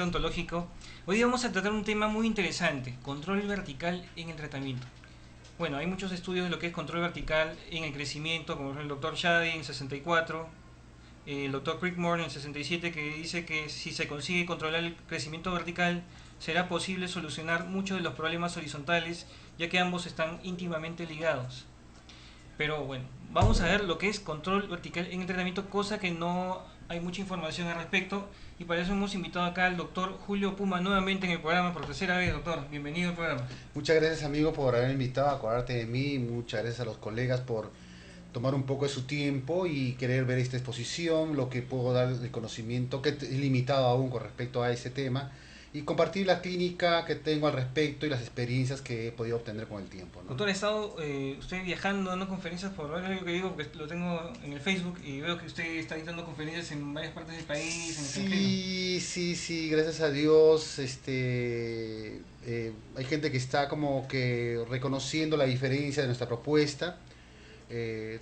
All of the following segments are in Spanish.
odontológico. Hoy día vamos a tratar un tema muy interesante, control vertical en el tratamiento. Bueno, hay muchos estudios de lo que es control vertical en el crecimiento, como el doctor Shady en 64, el doctor Crickmore en 67, que dice que si se consigue controlar el crecimiento vertical, será posible solucionar muchos de los problemas horizontales, ya que ambos están íntimamente ligados. Pero bueno, vamos a ver lo que es control vertical en el tratamiento, cosa que no hay mucha información al respecto. Y para eso hemos invitado acá al doctor Julio Puma nuevamente en el programa por tercera vez. Doctor, bienvenido al programa. Muchas gracias, amigo, por haberme invitado a acordarte de mí. Muchas gracias a los colegas por tomar un poco de su tiempo y querer ver esta exposición, lo que puedo dar de conocimiento, que es limitado aún con respecto a ese tema, y compartir la clínica que tengo al respecto y las experiencias que he podido obtener con el tiempo, ¿no? Doctor, ha estado usted viajando, dando conferencias por lo que digo, porque lo tengo en el Facebook y veo que usted está dando conferencias en varias partes del país, en el extranjero. Sí, gracias a Dios, hay gente que está como que reconociendo la diferencia de nuestra propuesta.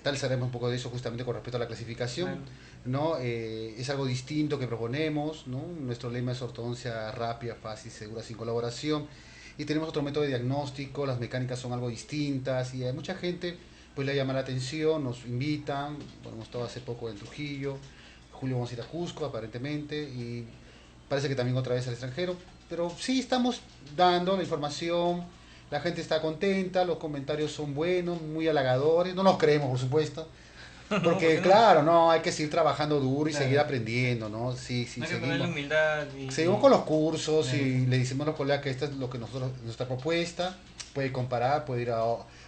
Tal sabemos un poco de eso justamente con respecto a la clasificación, Claro. ¿no? Es algo distinto que proponemos, ¿no? Nuestro lema es ortodoncia rápida, fácil, segura, sin colaboración, y tenemos otro método de diagnóstico, las mecánicas son algo distintas, y hay mucha gente pues le llama la atención, nos invitan. Bueno, hemos estado hace poco en Trujillo, julio vamos a ir a Cusco aparentemente, y parece que también otra vez al extranjero, pero sí estamos dando la información. La gente está contenta, los comentarios son buenos, muy halagadores, no nos creemos, por supuesto, No, ¿por porque qué no? claro, no, hay que seguir trabajando duro y seguir Claro. aprendiendo, ¿no? Sí, No sí, hay que perder la humildad seguimos con los cursos claro. y le decimos a los colegas que esta es lo que nosotros, nuestra propuesta, puede comparar, puede ir a,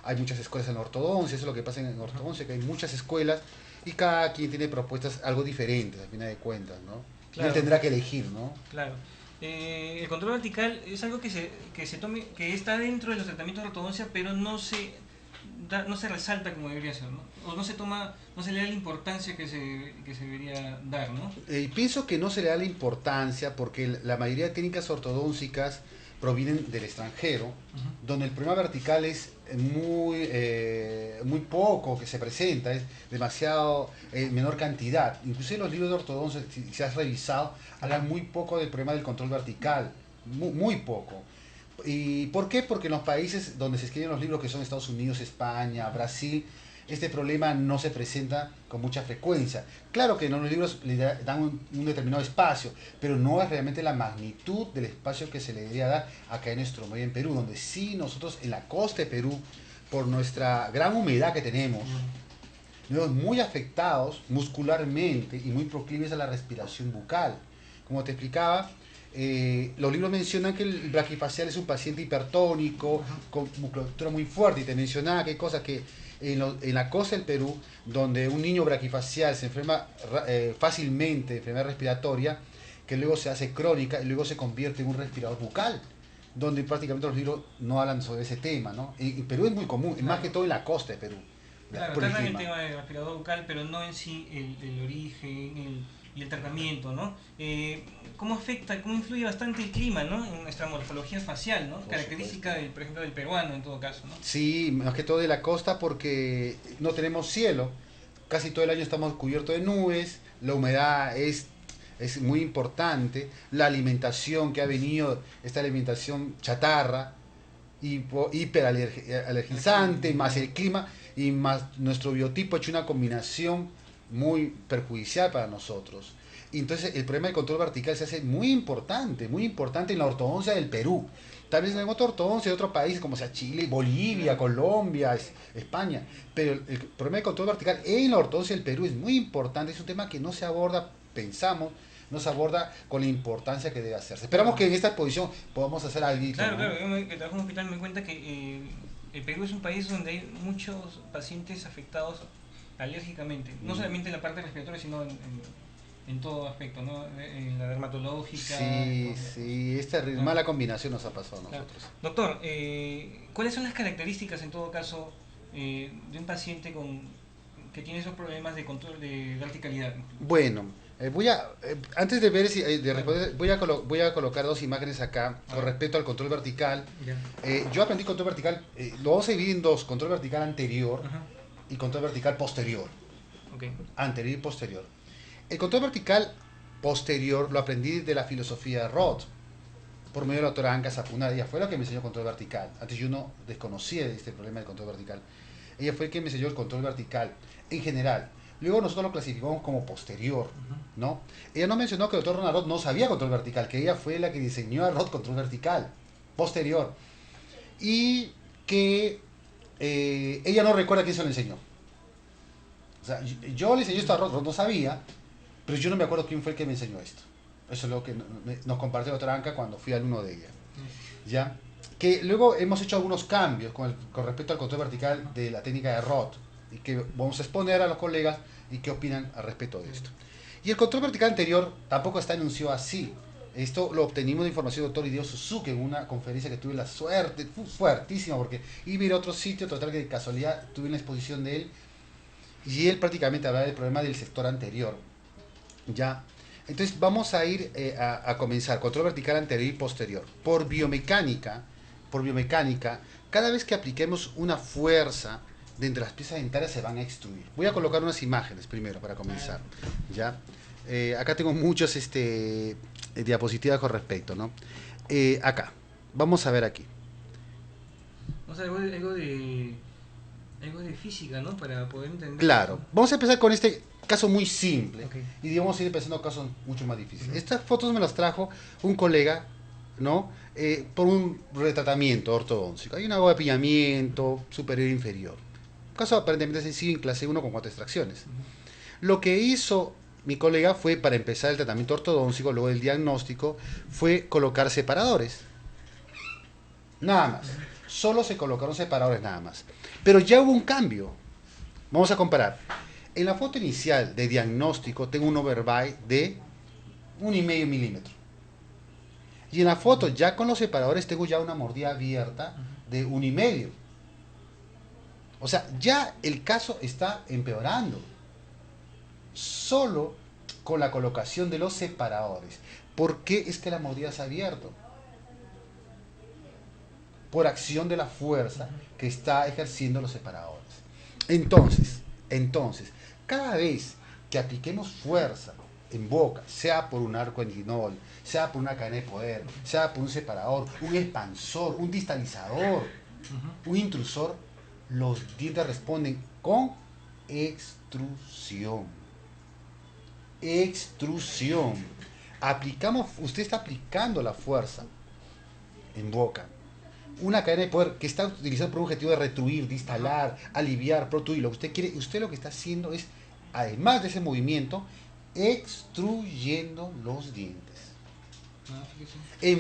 hay muchas escuelas en ortodoncia, eso es lo que pasa en Ajá. ortodoncia, que hay muchas escuelas y cada quien tiene propuestas algo diferentes, al final de cuentas, ¿no? Y él Claro, tendrá que elegir, ¿no? claro. El control vertical es algo que se tome, que está dentro de los tratamientos de ortodoncia, pero no se resalta como debería ser, ¿no? O no se toma, no se le da la importancia que se debería dar, ¿no? Pienso que no se le da la importancia porque la mayoría de técnicas ortodóncicas provienen del extranjero, Ujú. donde el problema vertical es muy poco que se presenta, es demasiado menor cantidad. Inclusive los libros de ortodoncia, si has revisado, hablan muy poco del problema del control vertical, muy poco. ¿Y por qué? Porque en los países donde se escriben los libros, que son Estados Unidos, España, Brasil, este problema no se presenta con mucha frecuencia. Claro que en los libros le dan un determinado espacio, pero no es realmente la magnitud del espacio que se le debería dar acá en nuestro medio en Perú, donde sí nosotros en la costa de Perú, por nuestra gran humedad que tenemos, nos vemos muy afectados muscularmente y muy proclives a la respiración bucal. Como te explicaba, los libros mencionan que el braquifacial es un paciente hipertónico, Ajá. con musculatura muy fuerte, y te mencionaba que hay cosas que en la costa del Perú, donde un niño braquifacial se enferma fácilmente de enfermedad respiratoria, que luego se hace crónica y luego se convierte en un respirador bucal, donde prácticamente los libros no hablan sobre ese tema, ¿no? En Perú es muy común, más que Claro. todo en la costa de Perú, Claro, por el tratan el clima. tema del respirador bucal, pero no en sí el origen y el tratamiento, ¿no? ¿Cómo afecta, cómo influye bastante el clima, ¿no? En nuestra morfología facial, ¿no? Por Característica, supuesto. del, por ejemplo, del peruano en todo caso, ¿no? Sí, más que todo de la costa porque no tenemos cielo. Casi todo el año estamos cubiertos de nubes, la humedad es muy importante, la alimentación que ha venido, esta alimentación chatarra, hiperalergizante, más el clima y más nuestro biotipo ha hecho una combinación muy perjudicial para nosotros. Y entonces el problema del control vertical se hace muy importante en la ortodoncia del Perú. Tal vez en otra ortodoncia de otro país, como sea Chile, Bolivia, Claro. Colombia, España. Pero el problema del control vertical en la ortodoncia del Perú es muy importante. Es un tema que no se aborda, pensamos, no se aborda con la importancia que debe hacerse. Esperamos Claro. que en esta exposición podamos hacer algo, Claro, ¿no? claro, que trabajo en un hospital me doy cuenta que el Perú es un país donde hay muchos pacientes afectados alérgicamente, no Mm. solamente en la parte respiratoria, sino en todo aspecto, ¿no? En la dermatológica, Sí, sí, esta claro, mala combinación nos ha pasado a claro. nosotros. Doctor, ¿cuáles son las características en todo caso de un paciente que tiene esos problemas de control de verticalidad? Bueno, antes de ver de Claro, responder, voy a colocar dos imágenes acá a con ver, respecto al control vertical. ya, Yo aprendí control vertical, lo vamos a dividir en dos, control vertical anterior ajá, y control vertical posterior. ok, Anterior y posterior. El control vertical posterior lo aprendí de la filosofía de Roth, por medio de la doctora Anka Sapunar. Ella fue la que me enseñó control vertical. Antes yo no desconocía este problema del control vertical. Ella fue quien me enseñó el control vertical en general. Luego nosotros lo clasificamos como posterior, ¿no? Ella no mencionó que el doctor Ronald Roth no sabía control vertical, que ella fue la que diseñó a Roth control vertical, posterior. Y que ella no recuerda quién se lo enseñó. O sea, yo le enseñé esto a Roth, Roth no sabía, pero yo no me acuerdo quién fue el que me enseñó esto. Eso es lo que nos compartió la doctora Anka cuando fui alumno de ella. ¿Ya? Que luego hemos hecho algunos cambios con respecto al control vertical de la técnica de Roth, y que vamos a exponer a los colegas y qué opinan al respecto de esto. Y el control vertical anterior tampoco está enunciado así. Esto lo obtenimos de información del doctor Hideo Suzuki en una conferencia que tuve la suerte, fue fuertísima, porque iba a ir a otro sitio, total que de casualidad tuve una exposición de él, y él prácticamente hablaba del problema del sector anterior. ¿Ya? Entonces vamos a ir a comenzar, control vertical anterior y posterior. Por biomecánica, cada vez que apliquemos una fuerza dentro de las piezas dentarias se van a extruir. Voy a colocar unas imágenes primero para comenzar. ¿Ya? Acá tengo muchas diapositivas con respecto, ¿no? Acá, vamos a ver aquí. O sea, algo de física, ¿no? Para poder entender. Claro, vamos a empezar con este caso muy simple, Okay. y vamos a ir empezando casos mucho más difíciles. Estas fotos me las trajo un colega, ¿no? Por un retratamiento ortodóntico. Hay un apiñamiento superior e inferior. Un caso aparentemente sencillo en clase 1 con 4 extracciones. Lo que hizo mi colega fue, para empezar el tratamiento ortodóntico, luego el diagnóstico, fue colocar separadores. Nada más. Solo se colocaron separadores nada más. Pero ya hubo un cambio. Vamos a comparar. En la foto inicial de diagnóstico tengo un overbite de 1,5 milímetros. Y en la foto ya con los separadores tengo ya una mordida abierta de 1,5. O sea, ya el caso está empeorando. Solo con la colocación de los separadores. ¿Por qué es que la mordida se ha abierto? Por acción de la fuerza que está ejerciendo los separadores. Entonces, cada vez que apliquemos fuerza en boca, sea por un arco en guinol, sea por una cadena de poder, sea por un separador, un expansor, un distalizador, un intrusor, los dientes responden con extrusión. Extrusión. Usted está aplicando la fuerza en boca. Una cadena de poder que está utilizada por un objetivo de retruir, distalar, aliviar, protruir. Lo que usted quiere, usted lo que está haciendo es, además de ese movimiento, extruyendo los dientes.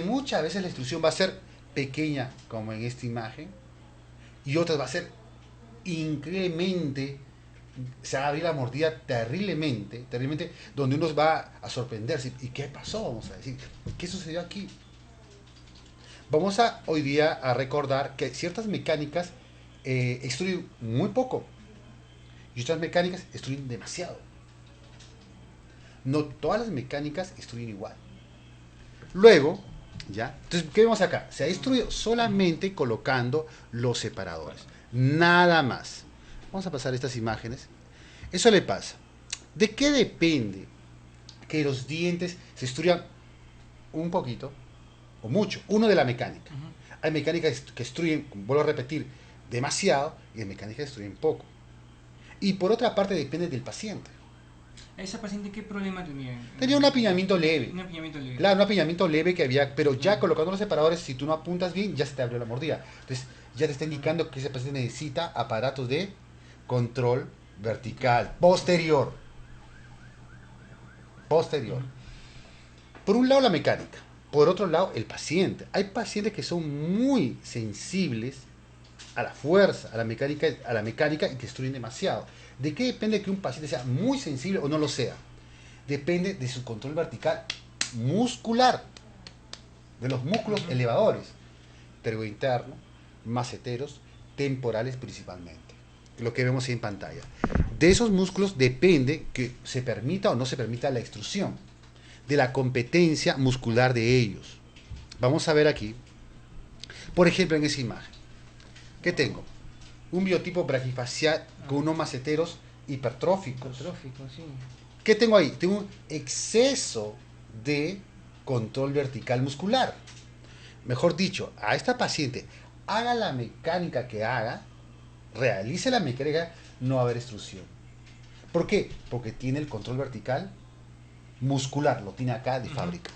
Muchas veces la extrusión va a ser pequeña, como en esta imagen, y otras va a ser increíblemente, se va a abrir la mordida terriblemente, donde uno va a sorprenderse. ¿Y qué pasó? Vamos a decir, ¿qué sucedió aquí? Vamos hoy día a recordar que ciertas mecánicas extruyen muy poco y otras mecánicas extruyen demasiado. No todas las mecánicas extruyen igual. Luego, ¿ya? Entonces, ¿qué vemos acá? Se ha extruido solamente colocando los separadores. Nada más. Vamos a pasar estas imágenes. Eso le pasa. ¿De qué depende que los dientes se extruyan un poquito o mucho? Uno, de la mecánica. Hay mecánicas que extruyen, vuelvo a repetir, demasiado, y hay mecánicas que extruyen poco. Y por otra parte depende del paciente. ¿Esa paciente qué problema tenía? Tenía un apiñamiento leve. Un apiñamiento leve. Claro, un apiñamiento leve que había, pero ya colocando los separadores, si tú no apuntas bien, ya se te abrió la mordida. Entonces, ya te está indicando que ese paciente necesita aparatos de control vertical, posterior. Por un lado, la mecánica. Por otro lado, el paciente. Hay pacientes que son muy sensibles a la fuerza, a la mecánica y que destruyen demasiado. ¿De qué depende que un paciente sea muy sensible o no lo sea? Depende de su control vertical muscular, de los músculos elevadores, ptergointerno, maceteros, temporales principalmente, lo que vemos ahí en pantalla. De esos músculos depende que se permita o no se permita la extrusión, de la competencia muscular de ellos. Vamos a ver aquí, por ejemplo, en esa imagen. ¿Qué tengo? Un biotipo braquifacial con unos maceteros hipertróficos. Hipertrófico, sí. ¿Qué tengo ahí? Tengo un exceso de control vertical muscular. Mejor dicho, a esta paciente, haga la mecánica que haga, realice la mecánica, no va a haber extrusión. ¿Por qué? Porque tiene el control vertical muscular, lo tiene acá de fábrica.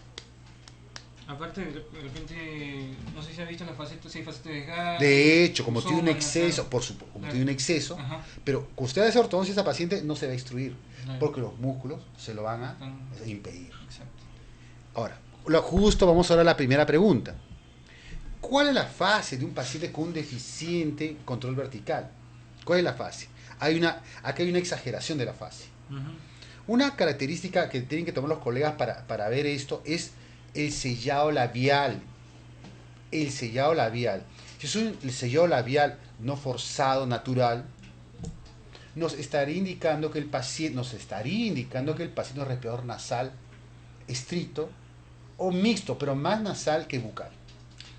Aparte, de repente, no sé si has visto las facetas, si hay facetas de gas. De hecho, como tiene un Claro. exceso, por supuesto, como tiene un exceso, Ajá. pero cuando usted hace ortodoncia, esta paciente no se va a extruir, Claro. porque los músculos se lo van a impedir. Exacto. Ahora, lo justo, vamos ahora a la primera pregunta. ¿Cuál es la fase de un paciente con un deficiente control vertical? ¿Cuál es la fase? Aquí hay una exageración de la fase. Una característica que tienen que tomar los colegas para ver esto es el sellado labial. El sellado labial. Si es el sellado labial no forzado, natural, nos estaría indicando que el paciente es respirador nasal estricto o mixto, pero más nasal que bucal.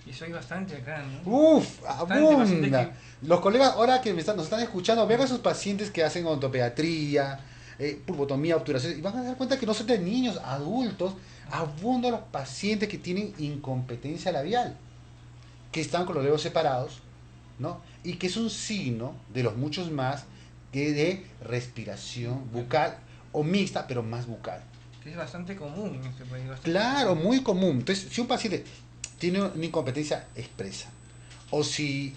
Y eso hay bastante acá, ¿no? Uf, Bastante abunda. Los colegas ahora que nos están escuchando, vean a esos pacientes que hacen odontopediatría, pulpotomía, obturación, y van a dar cuenta que no son de niños, adultos, abundan los pacientes que tienen incompetencia labial, que están con los dedos separados, ¿no? Y que es un signo de los muchos más que de respiración bucal o mixta, pero más bucal. Que es bastante común en este país. Claro, muy común. Entonces, si un paciente tiene una incompetencia expresa, o si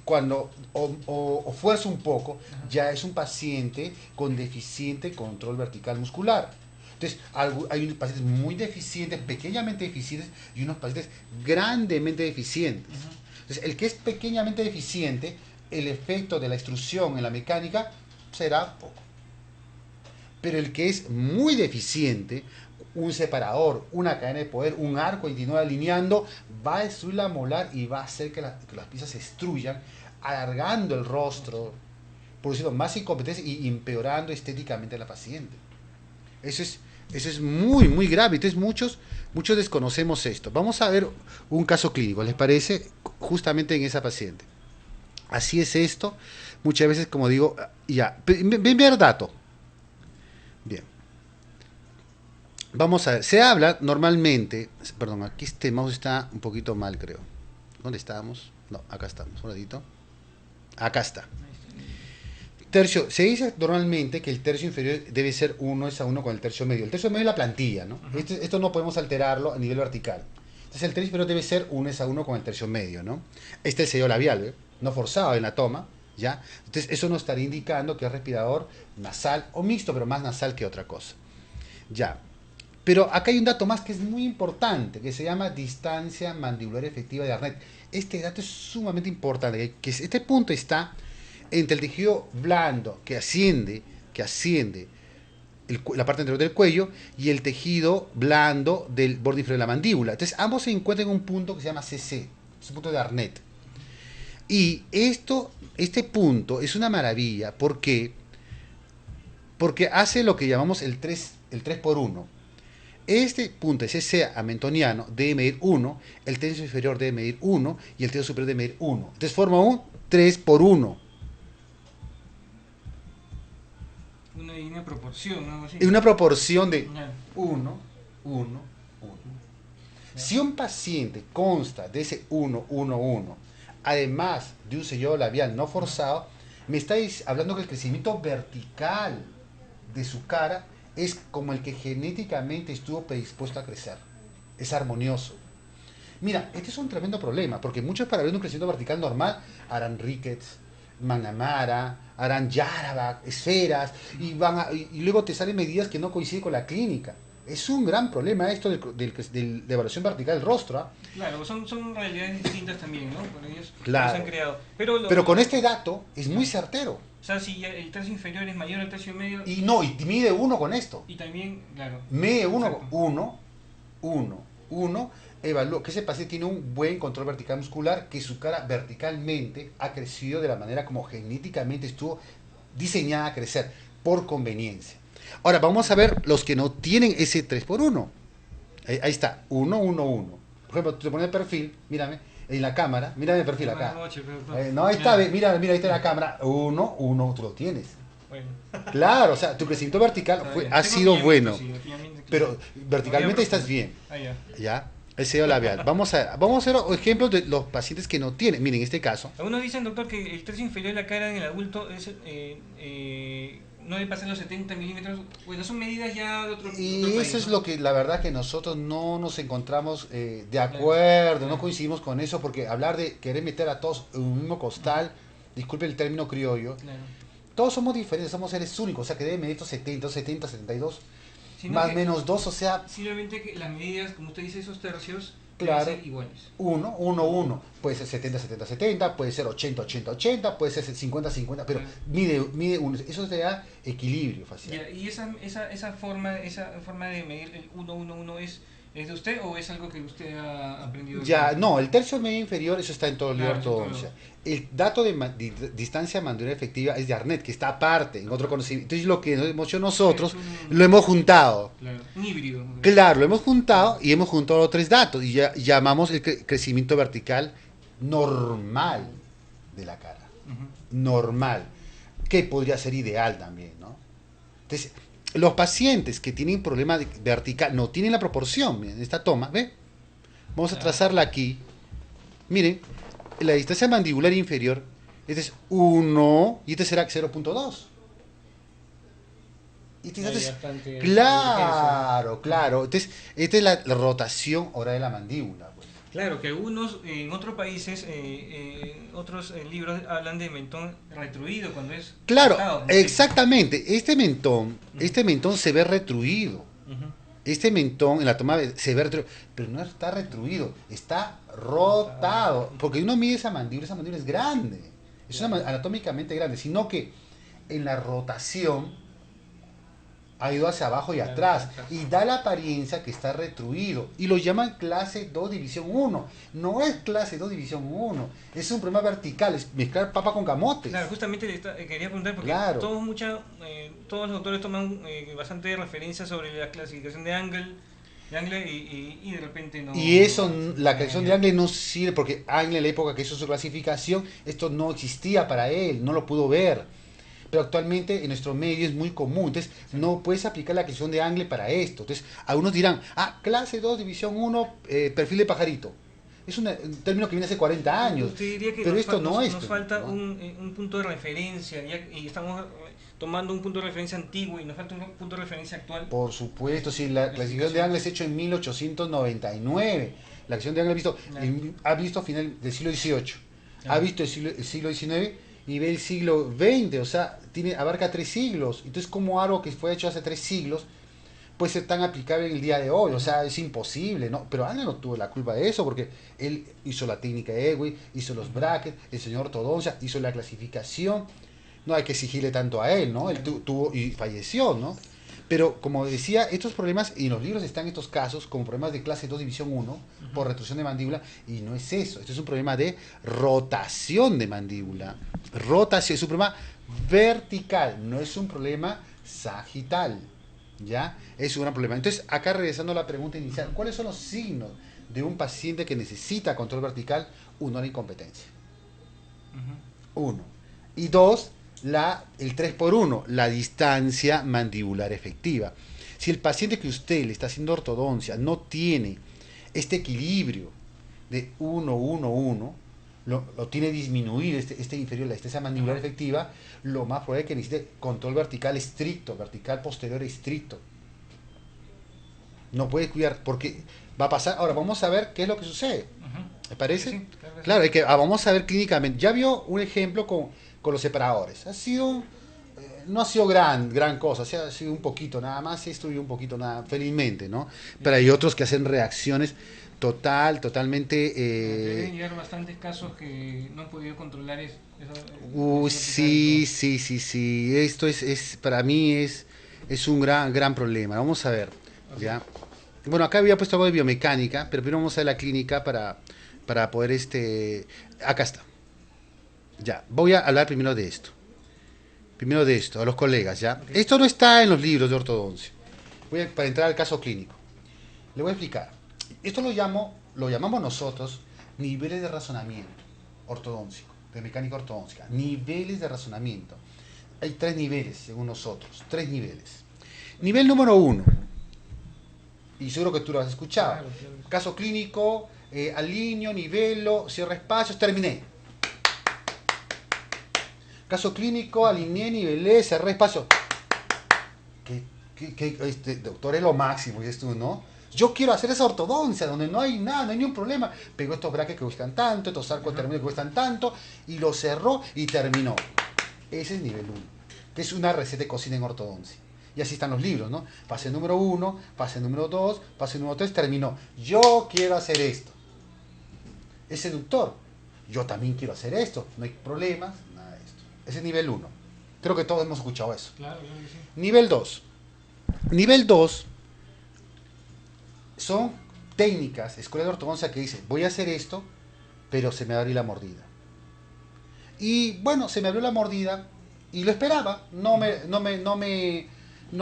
cuando o fuerza un poco, ya es un paciente con deficiente control vertical muscular. Entonces, hay unos pacientes muy deficientes, pequeñamente deficientes, y unos pacientes grandemente deficientes. Entonces, el que es pequeñamente deficiente, el efecto de la extrusión en la mecánica será poco. Pero el que es muy deficiente, un separador, una cadena de poder, un arco y continúa alineando, va a destruir la molar y va a hacer que las piezas se extruyan, alargando el rostro, produciendo más incompetencia y empeorando estéticamente a la paciente. Eso es muy, muy grave. Entonces muchos desconocemos esto. Vamos a ver un caso clínico, ¿les parece? Justamente en esa paciente. Así es esto. Muchas veces, como digo, ya. Ven ver dato. Bien. Vamos a ver. Se habla normalmente. Perdón, aquí este mouse está un poquito mal, creo. ¿Dónde estábamos? No, acá estamos. Un ratito. Acá está. Tercio, se dice normalmente que el tercio inferior debe ser 1:1 con el tercio medio. El tercio medio es la plantilla, ¿no? Esto no podemos alterarlo a nivel vertical. Entonces el tercio inferior debe ser 1:1 con el tercio medio, ¿no? Este es el sello labial, ¿eh? No forzado en la toma, ¿ya? Entonces eso nos estaría indicando que es respirador nasal o mixto, pero más nasal que otra cosa. Ya. Pero acá hay un dato más que es muy importante, que se llama distancia mandibular efectiva de Arnett. Este dato es sumamente importante, que este punto está entre el tejido blando que asciende la parte anterior del cuello y el tejido blando del borde inferior de la mandíbula. Entonces ambos se encuentran en un punto que se llama CC, es un punto de Arnett. Y este punto es una maravilla porque hace lo que llamamos el 3 por 1. Este punto de CC amentoniano debe medir 1, el tercio inferior debe medir 1 y el tercio superior debe medir 1. Entonces forma un 3 por 1. Una proporción, ¿no? Así. Es una proporción de 1, 1, 1. Si un paciente consta de ese 1, 1, 1, además de un sellado labial no forzado, me estáis hablando que el crecimiento vertical de su cara es como el que genéticamente estuvo predispuesto a crecer. Es armonioso. Mira, este es un tremendo problema, porque muchos para ver un crecimiento vertical normal harán Ricketts, McNamara, harán Yarabak, esferas, y luego te salen medidas que no coinciden con la clínica. Es un gran problema esto de evaluación vertical del rostro. ¿Eh? Claro, son realidades distintas también, ¿no? Por ellos claro. Se han creado. Pero con este dato es muy certero. O sea, si el tercio inferior es mayor al tercio medio... Y mide 1 con esto. Y también, claro. Mide 1, evalúa que ese paciente tiene un buen control vertical muscular, que su cara verticalmente ha crecido de la manera como genéticamente estuvo diseñada a crecer, por conveniencia. Ahora vamos a ver los que no tienen ese 3 por 1. Ahí está, 1, 1, 1. Por ejemplo, te pones el perfil, mírame, en la cámara, mírame el perfil acá. No, ahí está, mira, ahí está la cámara, 1, 1, tú lo tienes. Bueno, Claro, o sea, tu crecimiento vertical está fue, bien. ha Tengo sido pillamiento, bueno, sí, definitivamente, claro. pero Lo voy a verticalmente estás profundizar. bien, Ah, ya. ¿ya? El sello labial. Vamos a hacer ejemplos de los pacientes que no tienen. Miren, en este caso, Algunos dicen, doctor, que el tercio inferior de la cara en el adulto no debe pasar los 70 milímetros. Bueno, son medidas ya de otro y país, eso es ¿no? lo que la verdad que nosotros no nos encontramos de Claro, acuerdo, no claro, coincidimos con eso, porque hablar de querer meter a todos en un mismo costal, disculpe el término criollo, claro. todos somos diferentes, somos seres únicos, o sea que debe medir estos 70, 70, 72, Sino más que menos 2, o sea, simplemente que las medidas, como usted dice, esos tercios deben claro, ser iguales. 1, 1, 1. Puede ser 70, 70, 70, puede ser 80, 80, 80, puede ser 50, 50, pero Claro. mide uno. Eso te da equilibrio facial. Ya, ¿y esa forma de medir el 1, 1, 1 es de usted o es algo que usted ha aprendido de Ya, conocimiento? no, el tercio medio inferior, eso está en todo el libro de Claro, eso es ortodoncia. todo. El dato de distancia mandibular efectiva es de Arnett, que está aparte, en otro conocimiento. Entonces, lo que hemos hecho Es nosotros, lo un, hemos juntado. claro, un híbrido. Claro, lo hemos Claro. juntado y hemos juntado los tres datos y ya llamamos el crecimiento vertical normal de la cara. Ujú. Normal, que podría ser ideal también, ¿no? Entonces, los pacientes que tienen problema vertical no tienen la proporción, miren, esta toma, ¿ve? Vamos a Claro. trazarla aquí. Miren, la distancia mandibular inferior, este es 1 y este será 0.2. Y Hay entonces, bastante divergencia. claro, claro. Entonces, esta es la rotación oral de la mandíbula, pues. Claro, que algunos en otros países, otros libros hablan de mentón retruido cuando es Claro, rotado, como usted dice. exactamente. Ujú, Este mentón se ve retruido. ujú. Este mentón en la toma se ve retruido, pero no está retruido, está Rotado. rotado. Porque uno mide esa mandíbula es grande, es Claro. anatómicamente grande, sino que en la rotación ha ido hacia abajo y Claro, hacia atrás atrás. y da la apariencia que está retruido y lo llaman clase 2 división 1. No es clase 2 división 1, es un problema vertical, es mezclar papa con Claro, camotes. justamente quería preguntar porque Claro. todos los autores toman bastante referencia sobre la clasificación de Angle y de repente Y no eso, se la enfocan creación allá. de Angle no sirve porque Angle en la época que hizo su clasificación, esto no existía para él, no lo pudo ver. Pero actualmente en nuestro medio es muy común, entonces Sí. no puedes aplicar la creación de Angle para esto. Entonces, algunos dirán, clase 2 división 1 perfil de pajarito. Es un término que viene hace 40 años, Usted diría que pero esto no es, nos pues, falta ¿no? un punto de referencia y estamos tomando un punto de referencia antiguo y nos falta un punto de referencia actual. Por supuesto, si la clasificación de Angle es hecha en 1899, la clasificación de Angle Claro, ha visto final del siglo XVIII, ha claro, visto el siglo XIX y ve el siglo XX, o sea, abarca 3 siglos. Entonces, como algo que fue hecho hace 3 siglos puede ser tan aplicable en el día de hoy? O ujú, sea, es imposible, ¿no? Pero Angle no tuvo la culpa de eso, porque él hizo la técnica de Ewing, hizo los ujú, brackets, enseñó ortodoncia, hizo la clasificación. No hay que exigirle tanto a él, ¿no? Él claro, tuvo y falleció, ¿no? Pero como decía, estos problemas, y en los libros están estos casos como problemas de clase 2 división 1 ujú, por retrusión de mandíbula, y no es eso, esto es un problema de rotación de mandíbula. Rotación, es un problema vertical, no es un problema sagital, ¿ya? Es un gran problema. Entonces, acá regresando a la pregunta inicial, ujú, ¿cuáles son los signos de un paciente que necesita control vertical? Uno, la incompetencia. ujú. Uno. Y dos, el 3 por 1, la distancia mandibular efectiva. Si el paciente que usted le está haciendo ortodoncia no tiene este equilibrio de 1, 1, 1, lo tiene disminuido, este inferior, la distancia mandibular Ajá. efectiva, lo más probable es que necesite control vertical estricto, vertical posterior estricto. No puede cuidar, porque va a pasar. Ahora, vamos a ver qué es lo que sucede. Ujú. ¿Me Sí, parece? sí, claro que sí. Claro, vamos a ver clínicamente. Ya vio un ejemplo con los separadores. No ha sido gran cosa, ha sido un poquito nada más, se destruyó un poquito nada, felizmente, ¿no? Pero Ya. hay otros que hacen reacciones totalmente. Deben llegar bastantes casos que no han podido controlar Uy, ese vertical y sí, todo. sí, sí, sí. Esto para mí es un gran problema. Vamos a ver, Ok. ¿ya? Bueno, acá había puesto algo de biomecánica, pero primero vamos a ver la clínica para poder Acá está. Ya, voy a hablar primero de esto. Primero de esto, a los colegas, ¿ya? Ok. Esto no está en los libros de ortodoncia. Para entrar al caso clínico. Le voy a explicar. Esto lo llamamos nosotros niveles de razonamiento ortodóncico, de mecánica ortodóncica. Niveles de razonamiento. hay 3 niveles, según nosotros. 3 niveles. Nivel número 1. Y seguro que tú lo has escuchado. Claro, claro. Caso clínico, alineo, nivelo, cierro espacios, terminé. Caso clínico, alineé, nivelé, cerré espacio. Doctor, es lo máximo, dices tú, ¿no? Yo quiero hacer esa ortodoncia donde no hay nada, no hay ni un problema. Pegó estos brackets que cuestan tanto, estos arcos terminales que cuestan tanto, y lo cerró y terminó. Ese es nivel 1, que es una receta de cocina en ortodoncia. Y así están los libros, ¿no? Fase número 1, fase número 2, fase número 3, terminó. Yo quiero hacer esto. Es seductor. Yo también quiero hacer esto. No hay problemas, nada de esto. Ese es nivel 1. Creo que todos hemos escuchado eso. Claro, claro que sí. Nivel 2. Nivel 2 son técnicas, escuela de ortodoncia que dice, voy a hacer esto, pero se me va a abrir la mordida. Y bueno, se me abrió la mordida y lo esperaba. No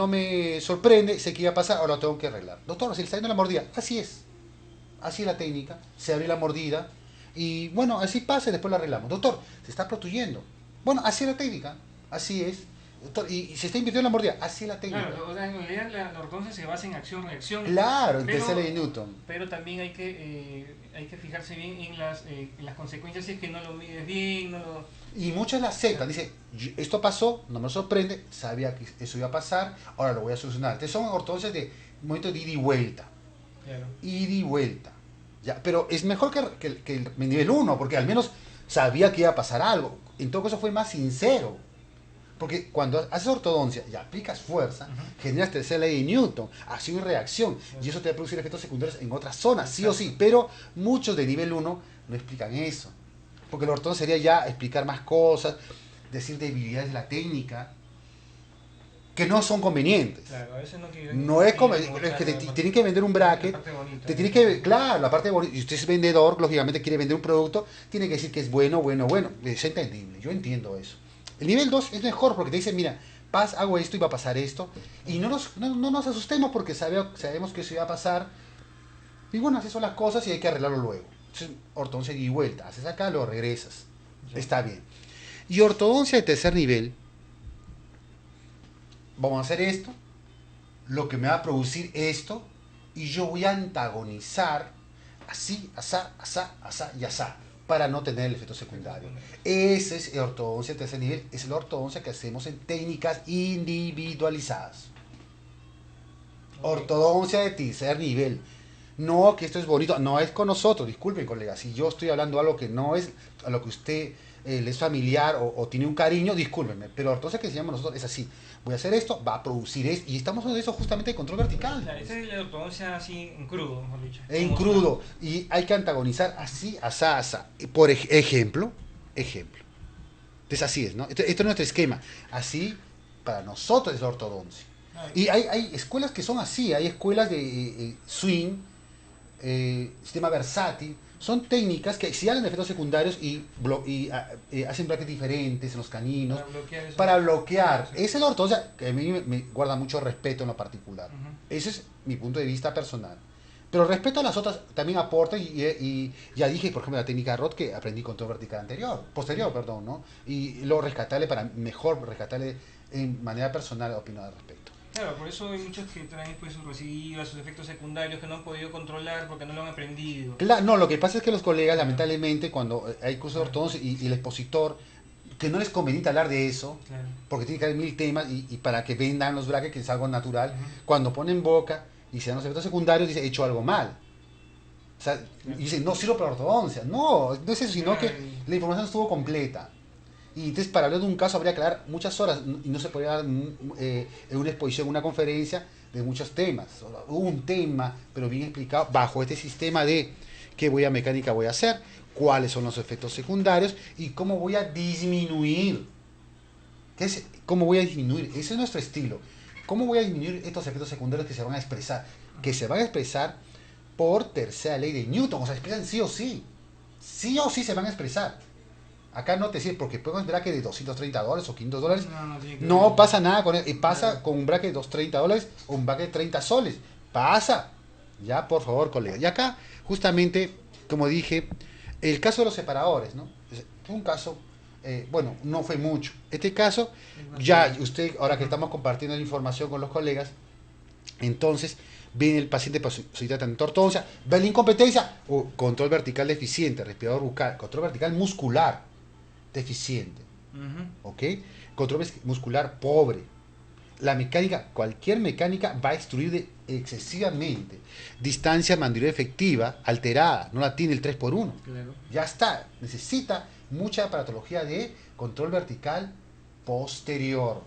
me sorprende, sé que iba a pasar, ahora lo tengo que arreglar. Doctor, se le está yendo la mordida. Así es. Así es la técnica. Se abrió la mordida. Y bueno, así pasa y después lo arreglamos. Doctor, se está protuyendo. Bueno, así es la técnica. Así es. Doctor, y se está invirtiendo la mordida. Así es la técnica. Claro, o sea, en realidad la ortodoncia se basa en acción-reacción. Claro, en Pero- tercera ley de Newton. Pero también hay que fijarse bien en las consecuencias si es que no lo mides bien, no lo... Y muchos la aceptan. Dice, esto pasó, no me sorprende, sabía que eso iba a pasar, ahora lo voy a solucionar. Entonces son ortodoncias de momento de ida y vuelta. Claro. Ida y vuelta. Ya, pero es mejor que el nivel 1, porque al menos sabía que iba a pasar algo. En todo caso fue más sincero. Porque cuando haces ortodoncia y aplicas fuerza, generas tercera ley de Newton, acción y reacción, y eso te va a producir efectos secundarios en otras zonas, sí o sí. Pero muchos de nivel 1 no explican eso. Porque la ortodoncia sería ya explicar más cosas, decir debilidades de la técnica, que no son convenientes. Claro, a veces no quiero... No es conveniente, es que te tienen que vender un bracket, La parte bonita, te tiene que, claro, la parte bonita, y usted es vendedor, lógicamente quiere vender un producto, tiene que decir que es bueno, es entendible, yo entiendo eso. El nivel 2 es mejor porque te dice, mira, hago esto y va a pasar esto, y no nos asustemos porque sabemos que eso iba a pasar, y bueno, así son las cosas y hay que arreglarlo luego. Entonces, ortodoncia y vuelta, haces acá, lo regresas, está bien. Y ortodoncia de tercer nivel, vamos a hacer esto, lo que me va a producir esto, y yo voy a antagonizar así, asá, asá, asá y asá, para no tener el efecto secundario. Ese es ortodoncia de tercer nivel, es la ortodoncia que hacemos en técnicas individualizadas. Ortodoncia de tercer nivel. No, que esto es bonito, no es con nosotros, disculpen colegas, si yo estoy hablando algo que no es a lo que usted le es familiar o tiene un cariño, discúlpenme, pero la ortodoncia que enseñamos nosotros es así, voy a hacer esto, va a producir esto, y estamos hablando de eso justamente de control vertical. Claro, esa es la ortodoncia así en crudo, mejor dicho. En Como crudo, y hay que antagonizar así, asá, asá. Por ejemplo. Entonces así es, ¿no? Esto es nuestro esquema, así para nosotros es la ortodoncia. Y hay escuelas que son así, hay escuelas de swing, sistema versátil, son técnicas que si hacen efectos secundarios y hacen brackets diferentes en los caninos, para bloquear eso. para bloquear. Sí. Esa es la ortodoncia que a mí me guarda mucho respeto en lo particular. Ujú. Ese es mi punto de vista personal. Pero respeto a las otras también aporta y ya dije, por ejemplo, la técnica de Roth que aprendí con todo vertical posterior, perdón, ¿no? Y lo rescatarle mejor rescatarle en manera personal opinión al respecto. Claro, por eso hay muchos que traen pues sus recidivas, sus efectos secundarios que no han podido controlar porque no lo han aprendido. Claro, no, lo que pasa es que los colegas, lamentablemente, cuando hay cursos de ortodoncia y el expositor, que no les conveniente hablar de eso, Claro. porque tiene que haber 1000 temas y para que vendan los brackets, que es algo natural, Ujú. cuando ponen boca y se dan los efectos secundarios, dice, he hecho algo mal. O sea, y dice, no sirvo para ortodoncia. No, no es eso, sino que la información estuvo completa. Y entonces, para hablar de un caso, habría que hablar muchas horas y no se podría dar en una exposición, una conferencia de muchos temas. Un tema, pero bien explicado, bajo este sistema de qué mecánica voy a hacer, cuáles son los efectos secundarios y cómo voy a disminuir. ¿Cómo voy a disminuir? Ese es nuestro estilo. ¿Cómo voy a disminuir estos efectos secundarios que se van a expresar? Que se van a expresar por tercera ley de Newton. O sea, se expresan sí o sí. Sí o sí se van a expresar. Acá no te sirve porque podemos ver que de $230 o $500 no pasa nada con él. Y pasa con un bracket de $230 o un bracket de 30 soles. Pasa. Ya, por favor, colega. Y acá, justamente, como dije, el caso de los separadores, ¿no? Fue un caso bueno, no fue mucho. Este caso, Es más ya fácil. usted, ahora que estamos compartiendo la información con los colegas, entonces viene el paciente para su tratamiento de ortodoncia, ve la incompetencia, o control vertical deficiente, respirador bucal, control vertical muscular deficiente, Ujú. ¿ok? Control muscular pobre. La mecánica, cualquier mecánica va a extruir excesivamente. Distancia mandibular efectiva alterada, no la tiene el 3x1. Claro. Ya está, necesita mucha aparatología de control vertical posterior.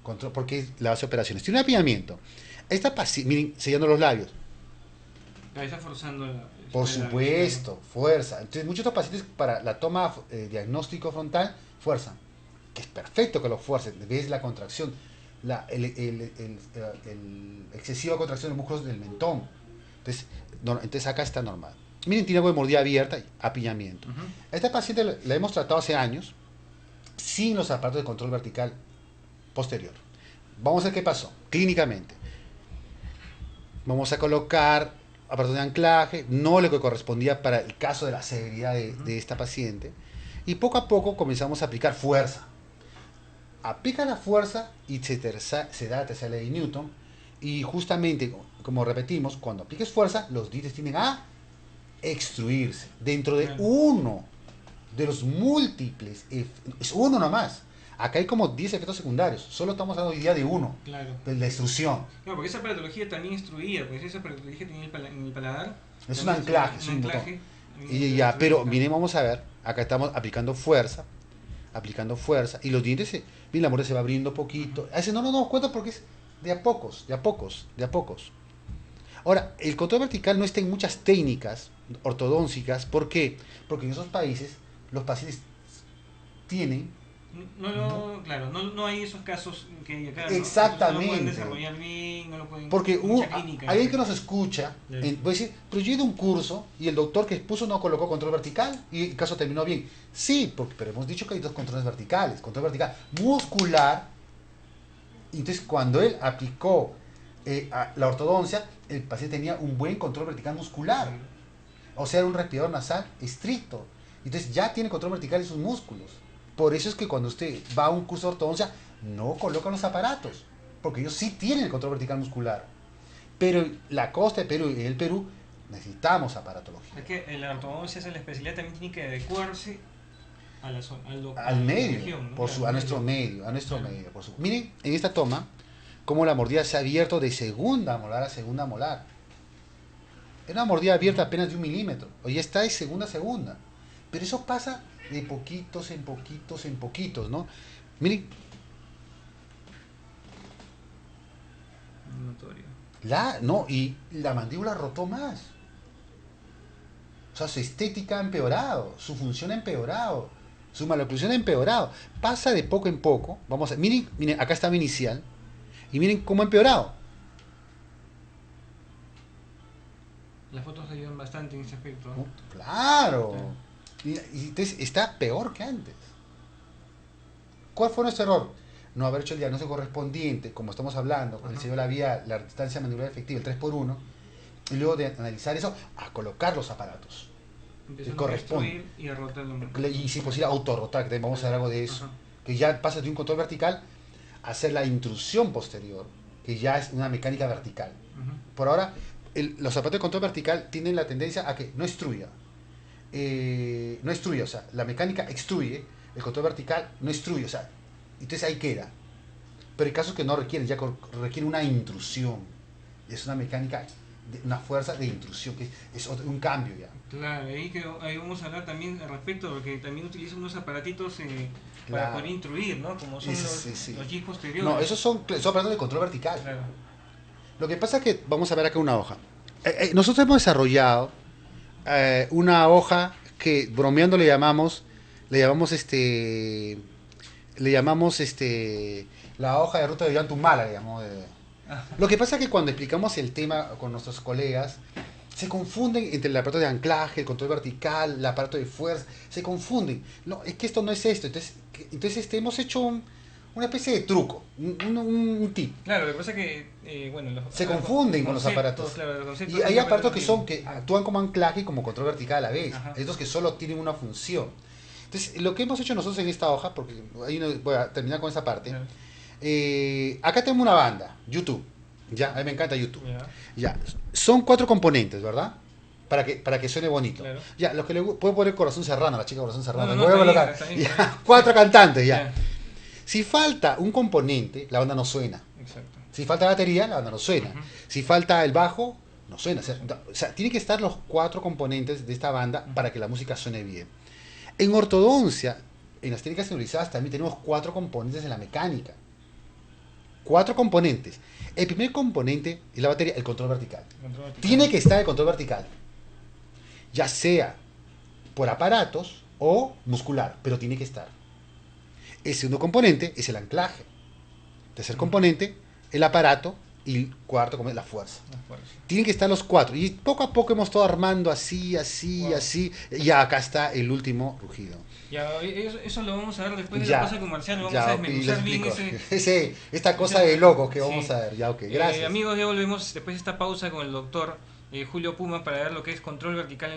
Control, porque la hace operaciones. Tiene un apiñamiento. Esta paciente, miren, sellando los labios. Ahí está forzando Por sobre la supuesto, fuerza. Entonces, muchos de estos pacientes para la toma diagnóstico frontal, fuerzan. Que es perfecto que lo fuercen. Ves la contracción, el excesiva contracción de los músculos del mentón. Entonces, entonces acá está normal. Miren, tiene algo de mordida abierta y apiñamiento. Ujú. A esta paciente la hemos tratado hace años sin los aparatos de control vertical posterior. Vamos a ver qué pasó clínicamente. Vamos a colocar aparatos de anclaje, no lo que correspondía para el caso de la severidad de esta paciente. Y poco a poco comenzamos a aplicar fuerza. Aplica la fuerza y se da la tercera ley de Newton. Y justamente, como repetimos, cuando apliques fuerza, los dientes tienden a extruirse. Dentro de Claro. uno de los múltiples, es uno nomás. Acá hay como 10 efectos secundarios. Solo estamos hablando hoy día de uno, Claro. de la extrusión. No, porque esa aparatología también instruía, pues esa aparatología tenía en el paladar. Es un también anclaje, un es un botón. anclaje. Y ya, pero miren, vamos a ver. Acá estamos aplicando fuerza. Aplicando fuerza. Y los dientes, miren, la mordida se va abriendo poquito. A veces no nos damos cuenta porque es de a pocos, de a pocos, de a pocos. Ahora, el control vertical no está en muchas técnicas ortodóncicas. ¿Por qué? Porque en esos países los pacientes tienen... Claro, no hay esos casos que hay acá, ¿no? Entonces no lo pueden Exactamente. desarrollar bien, no lo pueden... Porque mucha clínica. alguien que nos escucha Claro. puede decir, pero yo he ido a un curso y el doctor que expuso no colocó control vertical y el caso terminó bien. Sí, pero hemos dicho que hay dos controles verticales. Control vertical muscular. Entonces, cuando él aplicó la ortodoncia, el paciente tenía un buen control vertical muscular. O sea, era un respirador nasal estricto. Entonces, ya tiene control vertical en sus músculos. Por eso es que cuando usted va a un curso de ortodoncia, no colocan los aparatos. Porque ellos sí tienen el control vertical muscular. Pero la costa de Perú y el Perú necesitamos aparatología. Es que la ortodoncia, esa la especialidad, también tiene que adecuarse a la zona, a Al la medio, región, ¿no? por Claro, a nuestro medio, Claro. Miren, en esta toma, cómo la mordida se ha abierto de segunda molar a segunda molar. Era una mordida abierta apenas de 1 milímetro. Hoy está de segunda a segunda. Pero eso pasa de poquitos en poquitos en poquitos, ¿no? Miren, Notorio. no, y la mandíbula rotó más. O sea, su estética ha empeorado, su función ha empeorado, su maloclusión ha empeorado. Pasa de poco en poco. Vamos a, miren, acá está mi inicial. Y miren cómo ha empeorado. Las fotos ayudan bastante en ese aspecto, ¿No? ¿no? Claro. Claro. Y entonces está peor que antes. ¿Cuál fue nuestro error? No haber hecho el diagnóstico correspondiente, como estamos hablando, con el Ajá. sello labial, la distancia mandibular efectiva, el 3x1, y luego de analizar eso, a colocar los aparatos. Empiezan a corresponde. destruir y a rotar la... Y si posible, autorrotar, que también vamos a ver algo de eso. Ajá. Que ya pasa de un control vertical a hacer la intrusión posterior, que ya es una mecánica vertical. Ujú. Por ahora, los zapatos de control vertical tienen la tendencia a que no extruya. No extruye, o sea, la mecánica extruye, el control vertical no extruye, o sea, entonces ahí queda. Pero hay casos que no requieren, ya requiere una intrusión. Es una mecánica, una fuerza de intrusión, que es un cambio ya. Claro, ahí vamos a hablar también al respecto, porque también utilizan unos aparatitos para Claro. poder intruir, ¿no? Como son Sí. los G posteriores. No, esos son aparatos de control vertical. Claro. Lo que pasa es que, vamos a ver acá una hoja. Nosotros hemos desarrollado una hoja que bromeando le llamamos la hoja de ruta de Ollantumala, le llamamos. Lo que pasa es que cuando explicamos el tema con nuestros colegas, se confunden entre el aparato de anclaje, el control vertical, el aparato de fuerza, se confunden. No, es que esto no es esto. Entonces hemos hecho una especie de truco, un tip. Claro, lo que pasa es que, bueno, Se confunden con los aparatos. Claro, los conceptos Y hay aparatos que son actúan como anclaje y como control vertical a la vez. Ajá. Estos que solo tienen una función. Entonces, lo que hemos hecho nosotros en esta hoja, porque voy a terminar con esta parte, Claro. acá tenemos una banda, YouTube. Ya, a mí me encanta YouTube. Ya, Ya, son 4 componentes, ¿verdad? Para que suene bonito. claro. Ya, los que le puedo poner Corazón Serrano, la chica Corazón Serrano. No, no, Voy a está bien, colocar. está bien, Ya, está bien. 4 cantantes, ya. Ya, Si falta un componente, la banda no suena. exacto. Si falta batería, la banda no suena. Ujú. Si falta el bajo, no suena. O sea, tiene que estar los 4 componentes de esta banda para que la música suene bien. En ortodoncia, en las técnicas sonorizadas también tenemos 4 componentes en la mecánica. 4 componentes. El primer componente es la batería, el control vertical. Control vertical. Tiene que estar el control vertical. Ya sea por aparatos o muscular, pero tiene que estar. El segundo componente es el anclaje. Tercer componente, el aparato. Y el cuarto componente, la fuerza. La fuerza. Tienen que estar los 4. Y poco a poco hemos estado armando así, Wow. así. Y acá está el último rugido. Ya, eso lo vamos a ver después de Ya, la pausa comercial. Vamos ya, a ok, desmenuzar le bien explico. ese. Esta cosa de loco que vamos Sí. a ver. Ya, ok, gracias. Amigos, ya volvemos después de esta pausa con el doctor Julio Puma para ver lo que es control vertical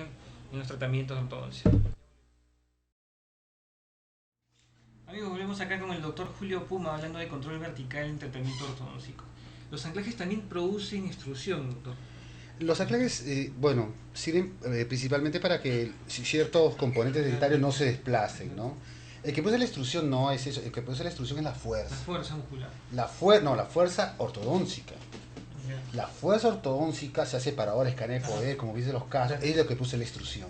en los tratamientos de ortodoncia. Amigos, volvemos acá con el doctor Julio Puma hablando de control vertical en tratamiento ortodóntico. Los anclajes también producen extrusión, doctor. Los anclajes, bueno, sirven principalmente para que ciertos componentes dentarios no se desplacen, ¿no? El que produce la extrusión no es eso, el que produce la extrusión es la La fuerza. fuerza muscular. La fuerza ortodóntica. Ya. La fuerza ortodóntica se hace para ahora escáner de poder, como dice los casos, es lo que produce la extrusión.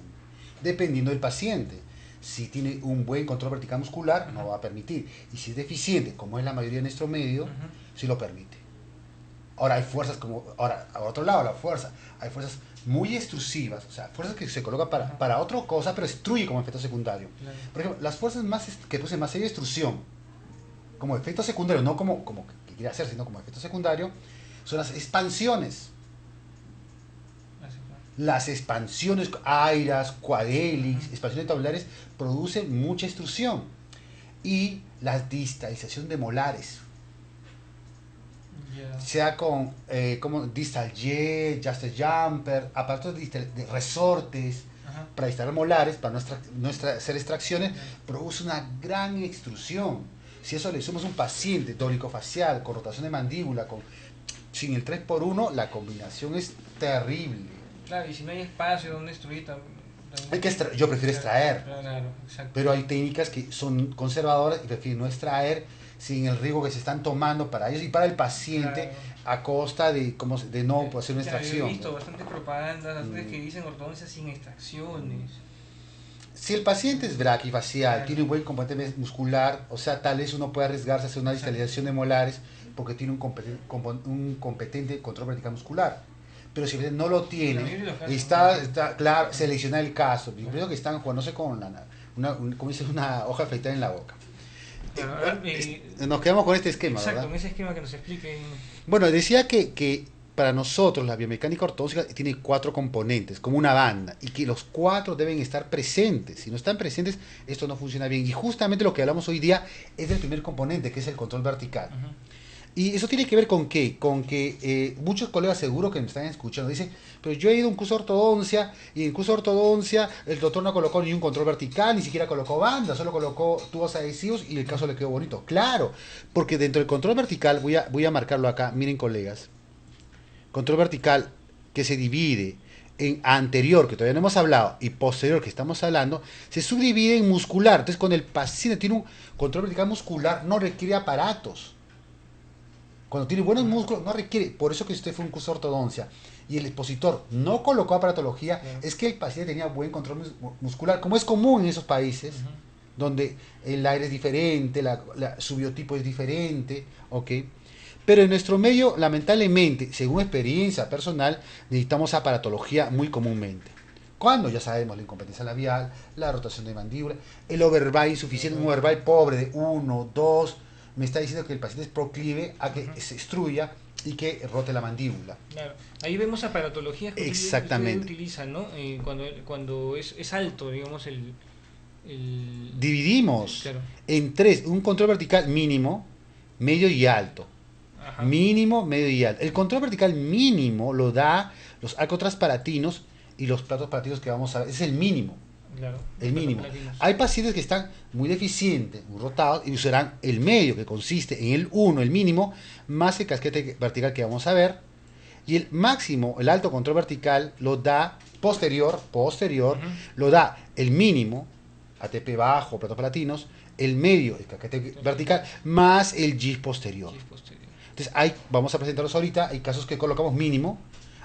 Dependiendo del paciente. Si tiene un buen control vertical muscular, no va a permitir. Y si es deficiente, como es la mayoría de nuestro medio, Ujú. sí lo permite. Ahora hay fuerzas como, ahora, a otro lado, la fuerza, hay fuerzas muy extrusivas, o sea, fuerzas que se colocan para otra cosa, pero destruye como efecto secundario. Claro. Por ejemplo, las fuerzas que producen más seria destrucción, como efecto secundario, no como que quiere hacer, sino como efecto secundario, son las expansiones. Así fue. Las expansiones, airas, quadélix, expansiones tabulares, producen mucha extrusión. Y la distalización de molares, Ya. sea con como distal jet, just jumper, aparatos de resortes Ajá. para instalar molares, para hacer extracciones, produce una gran extrusión. Si eso le sumamos a un paciente dolicofacial, con rotación de mandíbula, sin el 3x1, la combinación es terrible. Claro, y si no hay espacio donde extruir Yo prefiero extraer, Claro, exacto. pero hay técnicas que son conservadoras y prefiero no extraer sin el riesgo que se están tomando para ellos y para el paciente, Claro. a costa de no hacer una Claro, yo extracción. he visto bastantes propagandas, bastantes que dicen ortodoncia sin extracciones. Si el paciente es braquifacial, Claro. tiene un buen componente muscular, o sea, tal vez uno pueda arriesgarse a hacer una distalización de molares porque tiene un competente control vertical muscular. Pero si no lo La tiene, mayoría de los casos, está claro, seleccionar el caso. Yo creo que están jugándose con como dice, una hoja afeitada en la boca. Claro, a ver, Nos quedamos con este esquema, exacto, ¿verdad? en ese esquema que nos expliquen. Bueno, decía que para nosotros la biomecánica ortodóntica tiene 4 componentes, como una banda, y que los 4 deben estar presentes. Si no están presentes, esto no funciona bien. Y justamente lo que hablamos hoy día es del primer componente, que es el control vertical. Ujú. Y eso tiene que ver con qué? Con que muchos colegas seguro que me están escuchando dicen, pero yo he ido a un curso de ortodoncia y en el curso de ortodoncia el doctor no colocó ni un control vertical, ni siquiera colocó banda, solo colocó tubos adhesivos y el caso le quedó bonito. Claro, porque dentro del control vertical, voy a marcarlo acá, miren colegas, control vertical que se divide en anterior, que todavía no hemos hablado, y posterior, que estamos hablando, se subdivide en muscular. Entonces, cuando el paciente tiene un control vertical muscular, no requiere aparatos. Cuando tiene buenos músculos, no requiere. Por eso que usted fue un curso de ortodoncia y el expositor no colocó aparatología, es que el paciente tenía buen control muscular, como es común en esos países, donde el aire es diferente, su biotipo es diferente, ¿ok? Pero en nuestro medio, lamentablemente, según experiencia personal, necesitamos aparatología muy comúnmente. Cuando ya sabemos la incompetencia labial, la rotación de mandíbula, el overbite insuficiente, un overbite pobre de 1, 2, me está diciendo que el paciente es proclive a que se extruya y que rote la mandíbula. Claro. Ahí vemos aparatologías que Exactamente. ustedes utilizan, ¿no? Cuando es alto, digamos, el Dividimos claro. en 3, un control vertical mínimo, medio y alto. Ajá. Mínimo, medio y alto. El control vertical mínimo lo da los arcotransparatinos y los platos paratinos que vamos a ver. Es el mínimo. Claro. el mínimo. Platinos. Hay pacientes que están muy deficientes, muy rotados, y usarán el medio, que consiste en el 1, el mínimo, más el casquete vertical que vamos a ver, y el máximo, el alto control vertical, lo da posterior, Ujú. lo da el mínimo, ATP bajo, platos palatinos, el medio, el casquete vertical, más el GIS posterior. Gis posterior. Entonces, vamos a presentarlos ahorita, hay casos que colocamos mínimo,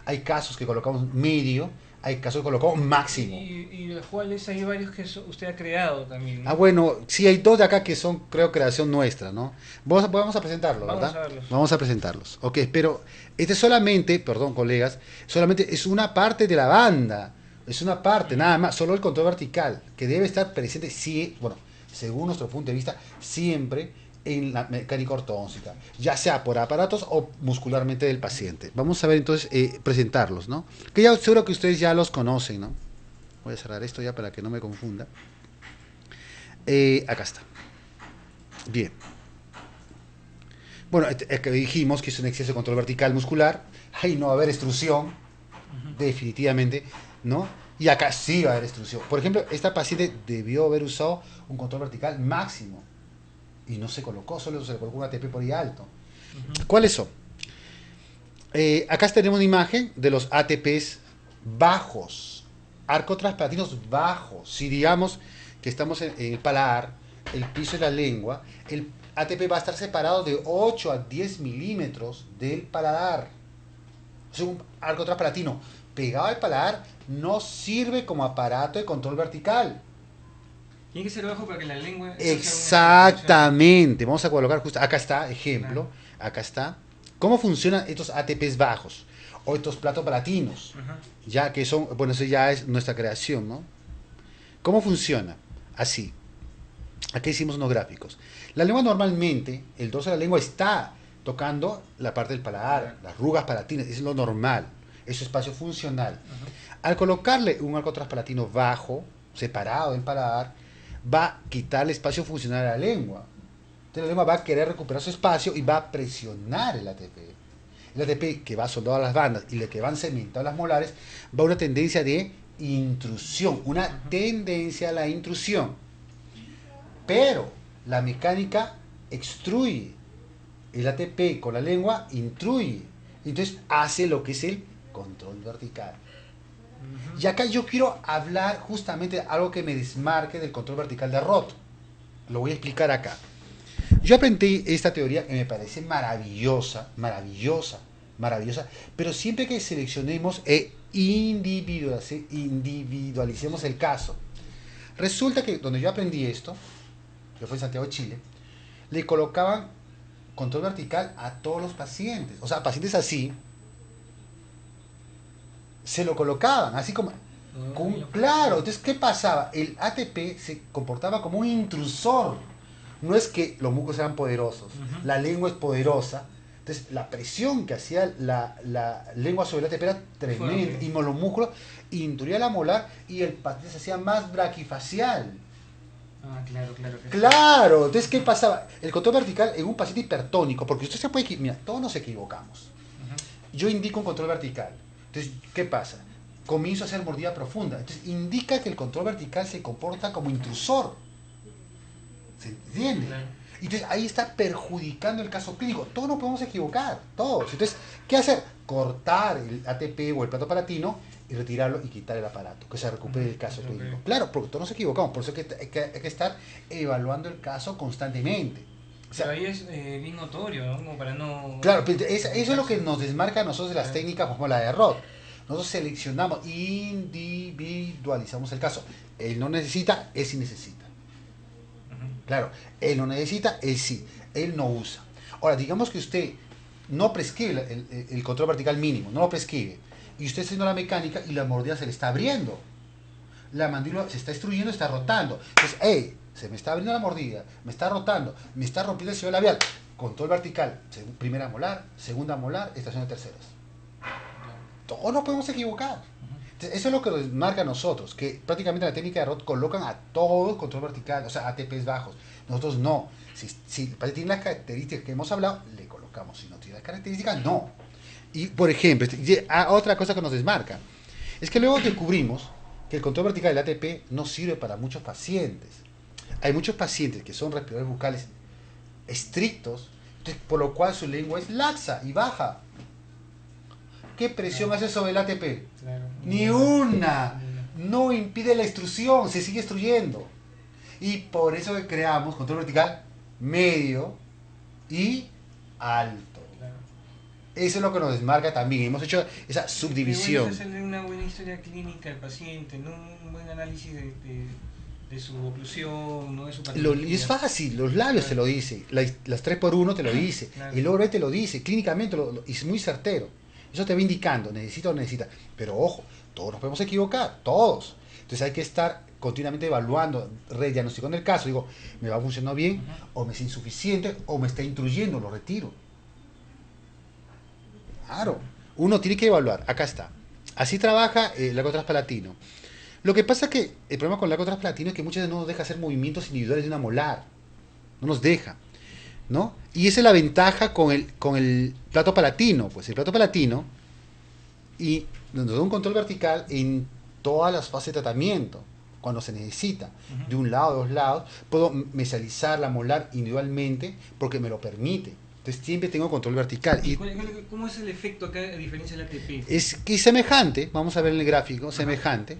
hay casos que colocamos medio, hay casos que colocamos máximo. Y de los cuales hay varios que usted ha creado también, Ah, ¿no? bueno, sí, hay dos de acá que son, creo, creación nuestra, ¿no? Vamos a presentarlos, Vamos ¿verdad? a verlos. Vamos a presentarlos. Ok, pero este solamente, perdón, colegas, solamente es una parte de la banda. Es una parte, nada más, solo el control vertical, que debe estar presente, sí, bueno, según nuestro punto de vista, siempre en la mecánica ortodóntica, ya sea por aparatos o muscularmente del paciente. Vamos a ver entonces, presentarlos, ¿no? Que ya seguro que ustedes ya los conocen, ¿no? Voy a cerrar esto ya para que no me confunda. Acá está. Bien. Bueno, que dijimos que es un exceso de control vertical muscular. Ahí no va a haber extrusión, definitivamente, ¿no? Y acá sí va a haber extrusión. Por ejemplo, esta paciente debió haber usado un control vertical máximo y no se colocó, solo se le colocó un ATP por ahí alto. Ujú. ¿Cuáles son? Acá tenemos una imagen de los ATPs bajos, arcotraspatinos bajos. Si digamos que estamos en el paladar, el piso de la lengua, el ATP va a estar separado de 8 a 10 milímetros del paladar. Es un arcotraspatino pegado al paladar, no sirve como aparato de control vertical. Tiene que ser bajo para que la lengua ejerza alguna función. Exactamente. Vamos a colocar justo. Acá está, Claro. ejemplo. Acá está. ¿Cómo funcionan estos ATPs bajos? O estos platos palatinos. Ajá. Ya que son, bueno, eso ya es nuestra creación, ¿no? ¿Cómo funciona? Así. Aquí hicimos unos gráficos. La lengua normalmente, el dorso de la lengua está tocando la parte del paladar, Claro. las arrugas palatinas, es lo normal, es su espacio funcional. Ajá. Al colocarle un arco transpalatino bajo, separado del paladar, va a quitarle espacio funcional a la lengua. Entonces la lengua va a querer recuperar su espacio y va a presionar el ATP. El ATP que va soldado a las bandas y el que van cementado a las molares, va a una tendencia de intrusión, una Ajá. tendencia a la intrusión. Pero la mecánica extruye. El ATP con la lengua intruye. Entonces hace lo que es el control vertical. Ujú. Y acá yo quiero hablar justamente de algo que me desmarque del control vertical de Roth. Lo voy a explicar acá. Yo aprendí esta teoría que me parece maravillosa, maravillosa, maravillosa, pero siempre que seleccionemos e individualicemos el caso. Resulta que donde yo aprendí esto, que fue en Santiago de Chile, le colocaban control vertical a todos los pacientes. O sea, pacientes así, se lo colocaban, así como... Ay, no puede Claro, ser. entonces, ¿qué pasaba? El ATP se comportaba como un intrusor. No es que los músculos eran poderosos, Ujú. la lengua es poderosa. Entonces, la presión que hacía la lengua sobre el ATP era tremenda. Fuerte. Y los músculos intruía la molar y el paciente se hacía más braquifacial. Ah, claro, claro que sí. Claro, entonces, ¿qué pasaba? El control vertical en un paciente hipertónico, porque usted se puede mira, todos nos equivocamos. Ujú. Yo indico un control vertical. Entonces, ¿qué pasa? Comienzo a hacer mordida profunda. Entonces, indica que el control vertical se comporta como intrusor. ¿Se entiende? Claro. Entonces, ahí está perjudicando el caso clínico. Todos nos podemos equivocar, todos. Entonces, ¿qué hacer? Cortar el ATP o el plato palatino y retirarlo y quitar el aparato, que se recupere el caso Ok. clínico. Claro, porque todos nos equivocamos. Por eso hay que estar evaluando el caso constantemente. O sea, Pero ahí es bien notorio, ¿no? Como para no... claro, pero eso es lo que nos desmarca a nosotros de las Claro. técnicas como la de Roth. Nosotros seleccionamos, individualizamos el caso. Él no necesita, él sí necesita. Ujú. Claro, él no necesita, él sí. Él no usa. Ahora, digamos que usted no prescribe el control vertical mínimo, no lo prescribe. Y usted está haciendo la mecánica y la mordida se le está abriendo. La mandíbula se está extruyendo, está rotando. Entonces, hey, se me está abriendo la mordida, me está rotando, me está rompiendo el cebo labial. Control vertical, primera molar, segunda molar, estación de terceras. Claro. Todos nos podemos equivocar. Ujú. Entonces, eso es lo que nos marca a nosotros, que prácticamente en la técnica de Roth colocan a todos control vertical, o sea, ATPs bajos. Nosotros no. Si el paciente tiene las características que hemos hablado, le colocamos. Si no tiene las características, no. Y, por ejemplo, otra cosa que nos desmarca es que luego descubrimos que el control vertical del ATP no sirve para muchos pacientes. Hay muchos pacientes que son respiradores bucales estrictos, entonces, por lo cual su lengua es laxa y baja. ¿Qué presión hace sobre el ATP? Claro. Ni una. No impide la extrusión, se sigue extruyendo. Y por eso que creamos control vertical medio y alto. Claro. Eso es lo que nos desmarca también. Hemos hecho esa Qué subdivisión. bueno es hacerle una buena historia clínica al paciente, ¿no? Un buen análisis de su oclusión, ¿no? De su patología. Y es fácil, los labios te lo dice, las 3x1 te lo dice, Claro. el ORB te lo dice, clínicamente y es muy certero. Eso te va indicando, necesita o no necesita. Pero ojo, todos nos podemos equivocar, todos. Entonces hay que estar continuamente evaluando, rediagnosticando el caso. Digo, ¿me va funcionando bien? ¿O me es insuficiente? ¿O me está intruyendo? Lo retiro. Claro, uno tiene que evaluar. Acá está. Así trabaja el lago transpalatino. Lo que pasa es que el problema con el lago transpalatino es que muchas veces no nos deja hacer movimientos individuales de una molar. No nos deja, ¿no? Y esa es la ventaja con el plato palatino. Pues el plato palatino y nos da un control vertical en todas las fases de tratamiento, cuando se necesita. De un lado, de dos lados. Puedo mesializar la molar individualmente porque me lo permite. Entonces siempre tengo control vertical. ¿Y cómo es el efecto acá a diferencia del ATP? Es que es semejante, vamos a ver en el gráfico, semejante.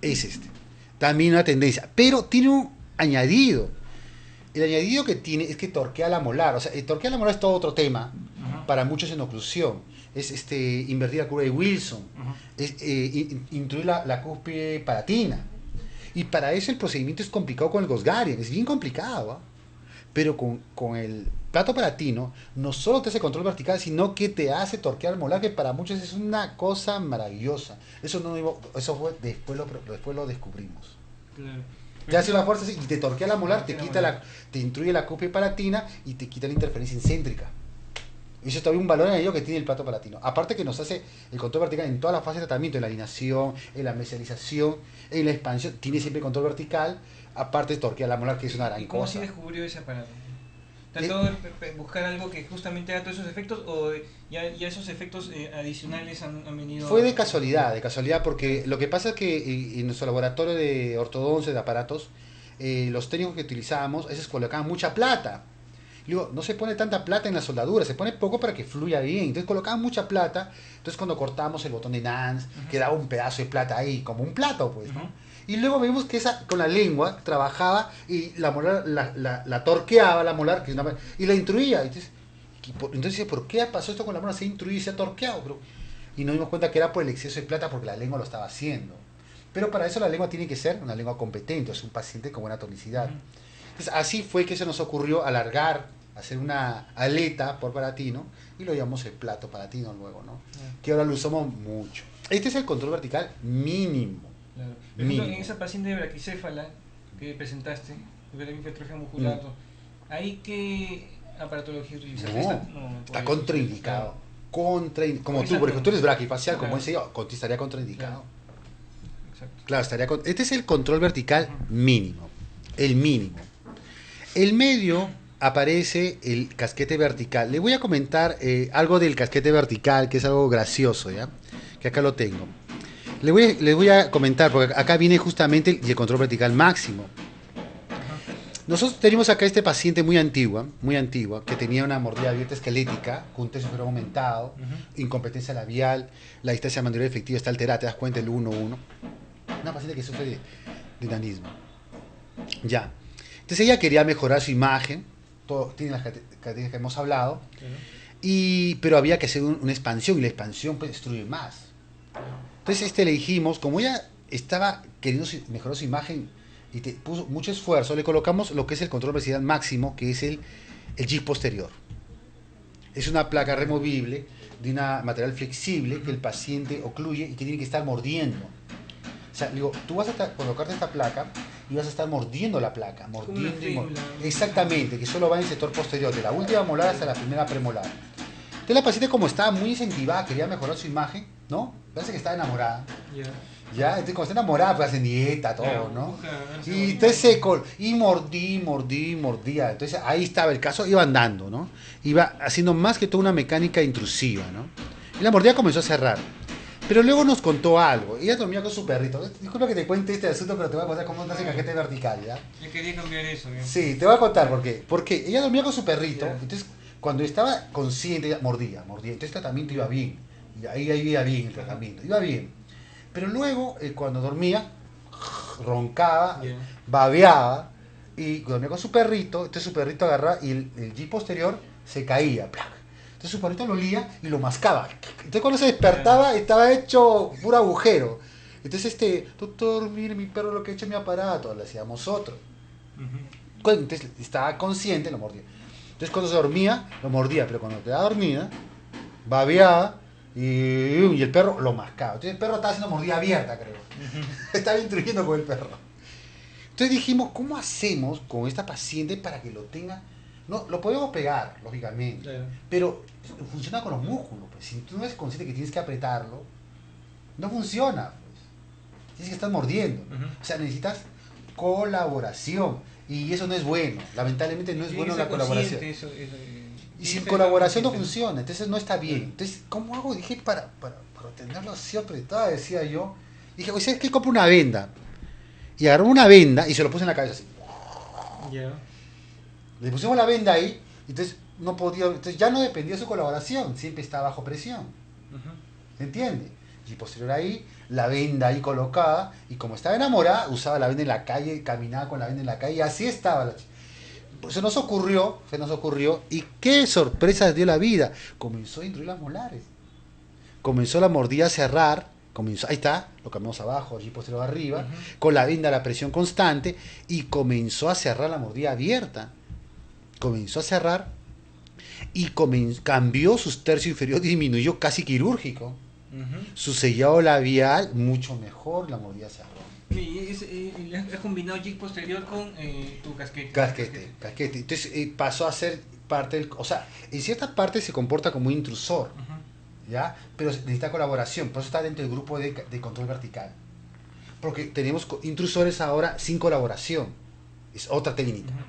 Es este. También una tendencia. Pero tiene un añadido. El añadido que tiene es que torquea la molar. O sea, torquea la molar es todo otro tema para muchos en oclusión. Es invertir la curva de Wilson. Es incluir la cúspide palatina. Y para eso el procedimiento es complicado con el Gosgarian. Es bien complicado. Pero con el plato palatino no solo te hace control vertical, sino que te hace torquear el molar, que para muchos es una cosa maravillosa. Eso fue después lo descubrimos. Claro. Te hace una fuerza así y te torquea la molar, te intruye la cúspide palatina y te quita la interferencia incéntrica. Eso es todavía un valor añadido que tiene el plato palatino. Aparte que nos hace el control vertical en todas las fases de tratamiento, en la alineación, en la mesialización, en la expansión, tiene siempre control vertical. Aparte torquea la molar, que es una gran ¿Y cómo cosa. se descubrió ese aparato? ¿Trató de buscar algo que justamente haga todos esos efectos o ya esos efectos adicionales han venido? Fue de casualidad, porque lo que pasa es que en nuestro laboratorio de ortodoncia de aparatos, los técnicos que utilizábamos, esos colocaban mucha plata. Digo, no se pone tanta plata en la soldadura, se pone poco para que fluya bien. Entonces colocaban mucha plata, entonces cuando cortamos el botón de Nance, quedaba un pedazo de plata ahí, como un plato, pues, ¿no? Y luego vimos que esa con la lengua trabajaba y la molar la torqueaba, la molar, y la intruía. Entonces, ¿por qué pasó esto con la molar? Se intruye y se ha torqueado. Y nos dimos cuenta que era por el exceso de plata porque la lengua lo estaba haciendo. Pero para eso la lengua tiene que ser una lengua competente, es un paciente con buena tonicidad. Entonces, así fue que se nos ocurrió alargar, hacer una aleta por palatino y lo llamamos el plato palatino luego, ¿no? Que ahora lo usamos mucho. Este es el control vertical mínimo. Claro. Por ejemplo, en esa paciente de braquicéfala que presentaste, que también fue atrofia muscular, ¿ahí qué aparatología utilizaste? Está contraindicado. Como tú, por ejemplo, tú eres braquifacial, como ese yo, contigo estaría contraindicado. Exacto. Claro, este es el control vertical mínimo, el mínimo. El medio aparece el casquete vertical. Le voy a comentar algo del casquete vertical, que es algo gracioso, ¿ya? Que acá lo tengo. Les voy a comentar, porque acá viene justamente el control vertical máximo. Nosotros tenemos acá este paciente muy antigua, que tenía una mordida abierta esquelética, con un tercio superior aumentado, incompetencia labial, la distancia mandibular efectiva está alterada, te das cuenta, el 1-1. Una paciente que sufre de nanismo. Ya. Entonces ella quería mejorar su imagen, tiene las características que hemos hablado, pero había que hacer una expansión, y la expansión pues destruye más. Entonces le dijimos, como ella estaba queriendo mejorar su imagen y te puso mucho esfuerzo, le colocamos lo que es el control vertical máximo, que es el GIS posterior. Es una placa removible de un material flexible que el paciente ocluye y que tiene que estar mordiendo. O sea, digo, tú vas a colocarte esta placa y vas a estar mordiendo la placa, exactamente, que solo va en el sector posterior, de la última molar hasta la primera premolar. Entonces la paciente, como estaba muy incentivada, quería mejorar su imagen, ¿no? Parece que estaba enamorada. Ya, entonces cuando está enamorada, pues hace dieta, todo, ¿no? Y entonces seco, y mordía. Entonces ahí estaba el caso, iba andando, ¿no? Iba haciendo más que toda una mecánica intrusiva, ¿no? Y la mordida comenzó a cerrar. Pero luego nos contó algo. Ella dormía con su perrito. Disculpa que te cuente este asunto, pero te voy a contar cómo nace el cajete vertical, ¿ya? Yo quería cambiar eso, ¿ya? Sí, te voy a contar por qué. Porque ella dormía con su perrito, Ya. entonces cuando estaba consciente, ella mordía. Entonces el tratamiento iba bien. Y ahí iba bien el tratamiento, iba bien. Pero luego, cuando dormía, roncaba, Ya. babeaba, y dormía con su perrito, entonces su perrito agarraba y el G posterior se caía. ¡Plac! Entonces su perrito lo olía y lo mascaba. Entonces cuando se despertaba estaba hecho puro agujero. Entonces, doctor, mire mi perro lo que ha hecho en mi aparato, le decíamos otro. Ujú. Entonces estaba consciente, lo mordía. Entonces cuando se dormía, lo mordía, pero cuando quedaba dormida, babeaba y el perro lo mascaba. Entonces el perro estaba haciendo mordida abierta, creo. Estaba instruyendo con el perro. Entonces dijimos, ¿cómo hacemos con esta paciente para que lo tenga? No, lo podemos pegar, lógicamente, Claro. pero funciona con los músculos. Pues. Si tú no eres consciente que tienes que apretarlo, no funciona. Pues. Tienes que estar mordiendo. Ujú. O sea, necesitas colaboración. Y eso no es bueno. Lamentablemente no es Tiene bueno que la ser colaboración. consciente, eso, Y sin ser colaboración no consciente. funciona. Entonces no está bien. Entonces, ¿cómo hago? Dije, para tenerlo así apretado, decía yo. Dije, oye, ¿sabes qué? Compro una venda. Y agarró una venda y se lo puse en la cabeza así. Ya. Le pusimos la venda ahí, entonces no podía, entonces ya no dependía de su colaboración, siempre estaba bajo presión, Ujú. ¿se entiende? Y posterior ahí, la venda ahí colocada, y como estaba enamorada, usaba la venda en la calle, caminaba con la venda en la calle, y así estaba la chica. Se nos ocurrió, y qué sorpresas dio la vida. Comenzó a intruir las molares, comenzó la mordida a cerrar, ahí está, lo cambiamos abajo, allí posterior arriba, Ujú. con la venda a la presión constante, y comenzó a cerrar la mordida abierta. Comenzó a cerrar y cambió su tercio inferior, disminuyó casi quirúrgico. Ujú. Su sellado labial, mucho mejor, la mordida cerró. Y has combinado jig posterior con tu casquete. Casquete. Entonces pasó a ser parte del... O sea, en cierta parte se comporta como un intrusor, Ujú. ¿ya? Pero necesita colaboración, por eso está dentro del grupo de control vertical. Porque tenemos intrusores ahora sin colaboración, es otra técnica. Ujú.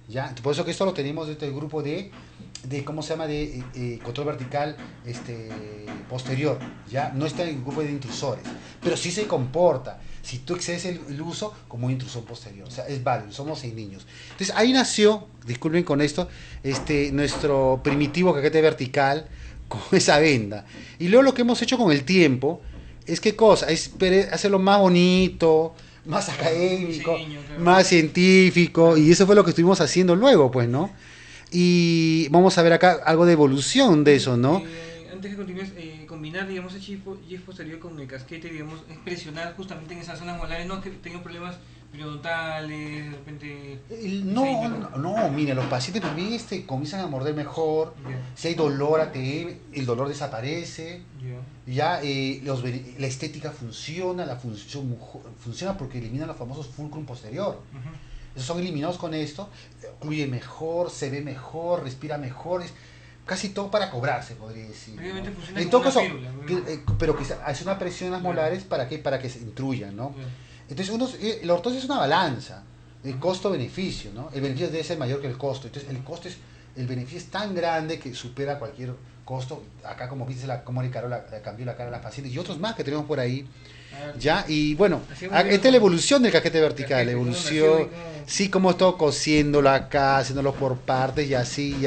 ¿Ya? Por eso que esto lo tenemos dentro del grupo ¿cómo se llama? De control vertical posterior, ¿ya? No está en el grupo de intrusores, pero sí se comporta, si tú excedes el uso, como un intrusor posterior, o sea, es válido, somos 6 niños. Entonces ahí nació, disculpen con esto, nuestro primitivo cajete vertical con esa venda. Y luego lo que hemos hecho con el tiempo, es qué cosa, es hacerlo más bonito, más académico, Diseño, claro. más científico, y eso fue lo que estuvimos haciendo luego, pues, ¿no? Y vamos a ver acá algo de evolución de eso, ¿no? Antes que continúes, combinar, digamos, el jig posterior con el casquete, digamos, es presionar justamente en esas zonas molares, no que tengan problemas periodontales, de repente... No, mire, los pacientes también comienzan a morder mejor, Ya. si hay dolor ATM, el dolor desaparece, Ya. ya la estética funciona, la función funciona porque elimina los famosos fulcrum posterior. Ujú. Esos son eliminados con esto, fluye mejor, se ve mejor, respira mejor, es casi todo para cobrarse, podría decir. Obviamente ¿no? funciona En como todo una caso, férula, ¿no? pero que hace una presión en las Claro. molares ¿para qué? Para que se intruyan, ¿no? Claro. Entonces, la ortosis es una balanza, el Ujú. costo-beneficio, ¿no? El beneficio debe ser mayor que el costo. Entonces, el beneficio es tan grande que supera cualquier costo. Acá, como viste, cómo le cambió la cara a las pacientes y otros más que tenemos por ahí. Ah, ¿Ya? Y bueno, Así hemos visto esta es la cómo- evolución del cajete vertical, la Cajete, cómo nació evolución, y cómo- sí, como todo cosiéndolo acá, haciéndolo por partes y así,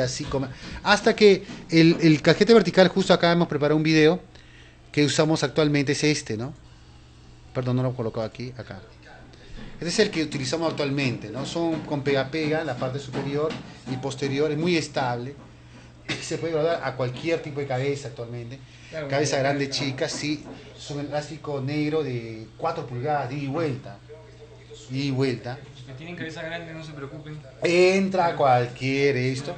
hasta que el cajete vertical, justo acá hemos preparado un video que usamos actualmente, es ¿no? Perdón, no lo he colocado aquí, acá. Este es el que utilizamos actualmente, ¿no? Son con pega-pega, la parte superior y posterior, es muy estable. Se puede guardar a cualquier tipo de cabeza actualmente. Claro, Cabeza claro, grande, claro. chica, sí. Son elástico negro de 4 pulgadas, de ida y vuelta. Ida y vuelta. Los que tienen cabeza grande no se preocupen. Entra cualquier esto.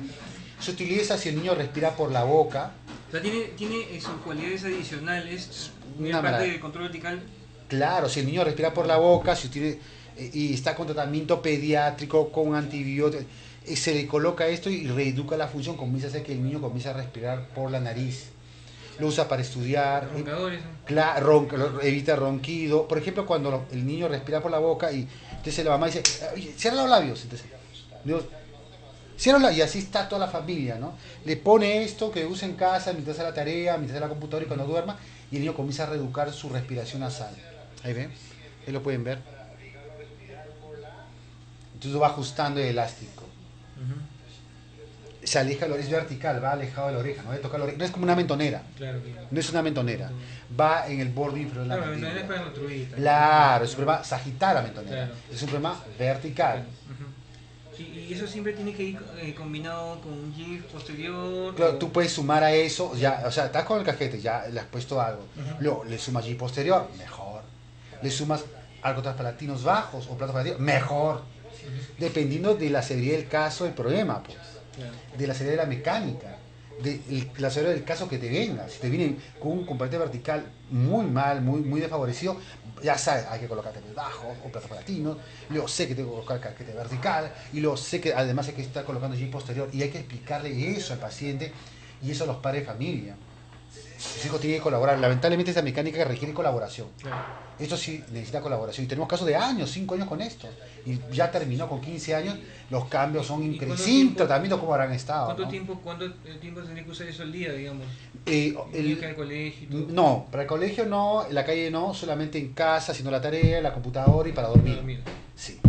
Se utiliza si el niño respira por la boca. O sea, tiene sus cualidades adicionales, muy Una aparte maravilla. del control vertical. Claro, si el niño respira por la boca, si tiene, y está con tratamiento pediátrico, con antibióticos, se le coloca esto y reeduca la función, comienza a hacer que el niño comience a respirar por la nariz. Lo usa para estudiar, Roncadores, ¿no? evita ronquido. Por ejemplo, cuando el niño respira por la boca y entonces la mamá dice, oye, cierra los labios. Entonces, Dios, cierra los labios. Y así está toda la familia, ¿no? Le pone esto que usa en casa mientras hace la tarea, mientras hace la computadora y cuando duerma, y el niño comienza a reeducar su respiración nasal. Ahí ven, ahí lo pueden ver. Entonces va ajustando el elástico. Se aleja la oreja, es vertical, va alejado de la oreja, no debe tocar la oreja, no es como una mentonera. Claro, claro. No es una mentonera, va en el borde inferior de la Claro, la mandíbula. mentonera es para la truita. Claro, es un problema sagital la mentonera. Claro. Es un problema vertical. Y eso siempre tiene que ir combinado con un GIF posterior. Claro, o... tú puedes sumar a eso, ya, o sea, estás con el cajete, ya le has puesto algo. Luego le sumas G posterior, mejor. Le sumas algo transplatinos bajos o platos palatinos, mejor. Dependiendo de la severidad del caso, del problema, pues. Claro. De la severidad de la mecánica, de la severidad del caso que te venga. Si te viene con un componente vertical muy mal, muy desfavorecido, ya sabes, hay que colocar TP bajo o platos palatinos. Luego sé que tengo que colocar caquete vertical y luego sé que además hay que estar colocando G posterior y hay que explicarle eso al paciente y eso a los padres de familia. Los hijos tienen que colaborar. Lamentablemente esa mecánica requiere colaboración. Claro. Esto sí necesita colaboración. Y tenemos casos de años, 5 años con esto. Y ya terminó con 15 años. Los cambios son increíbles. Sin tratamiento, ¿cómo habrán estado? ¿Cuánto ¿no? tiempo tendría que usar eso al día, digamos? El, ¿El colegio y todo? no, para el colegio no, en la calle no, solamente en casa, haciendo la tarea, la computadora y para dormir. Sí,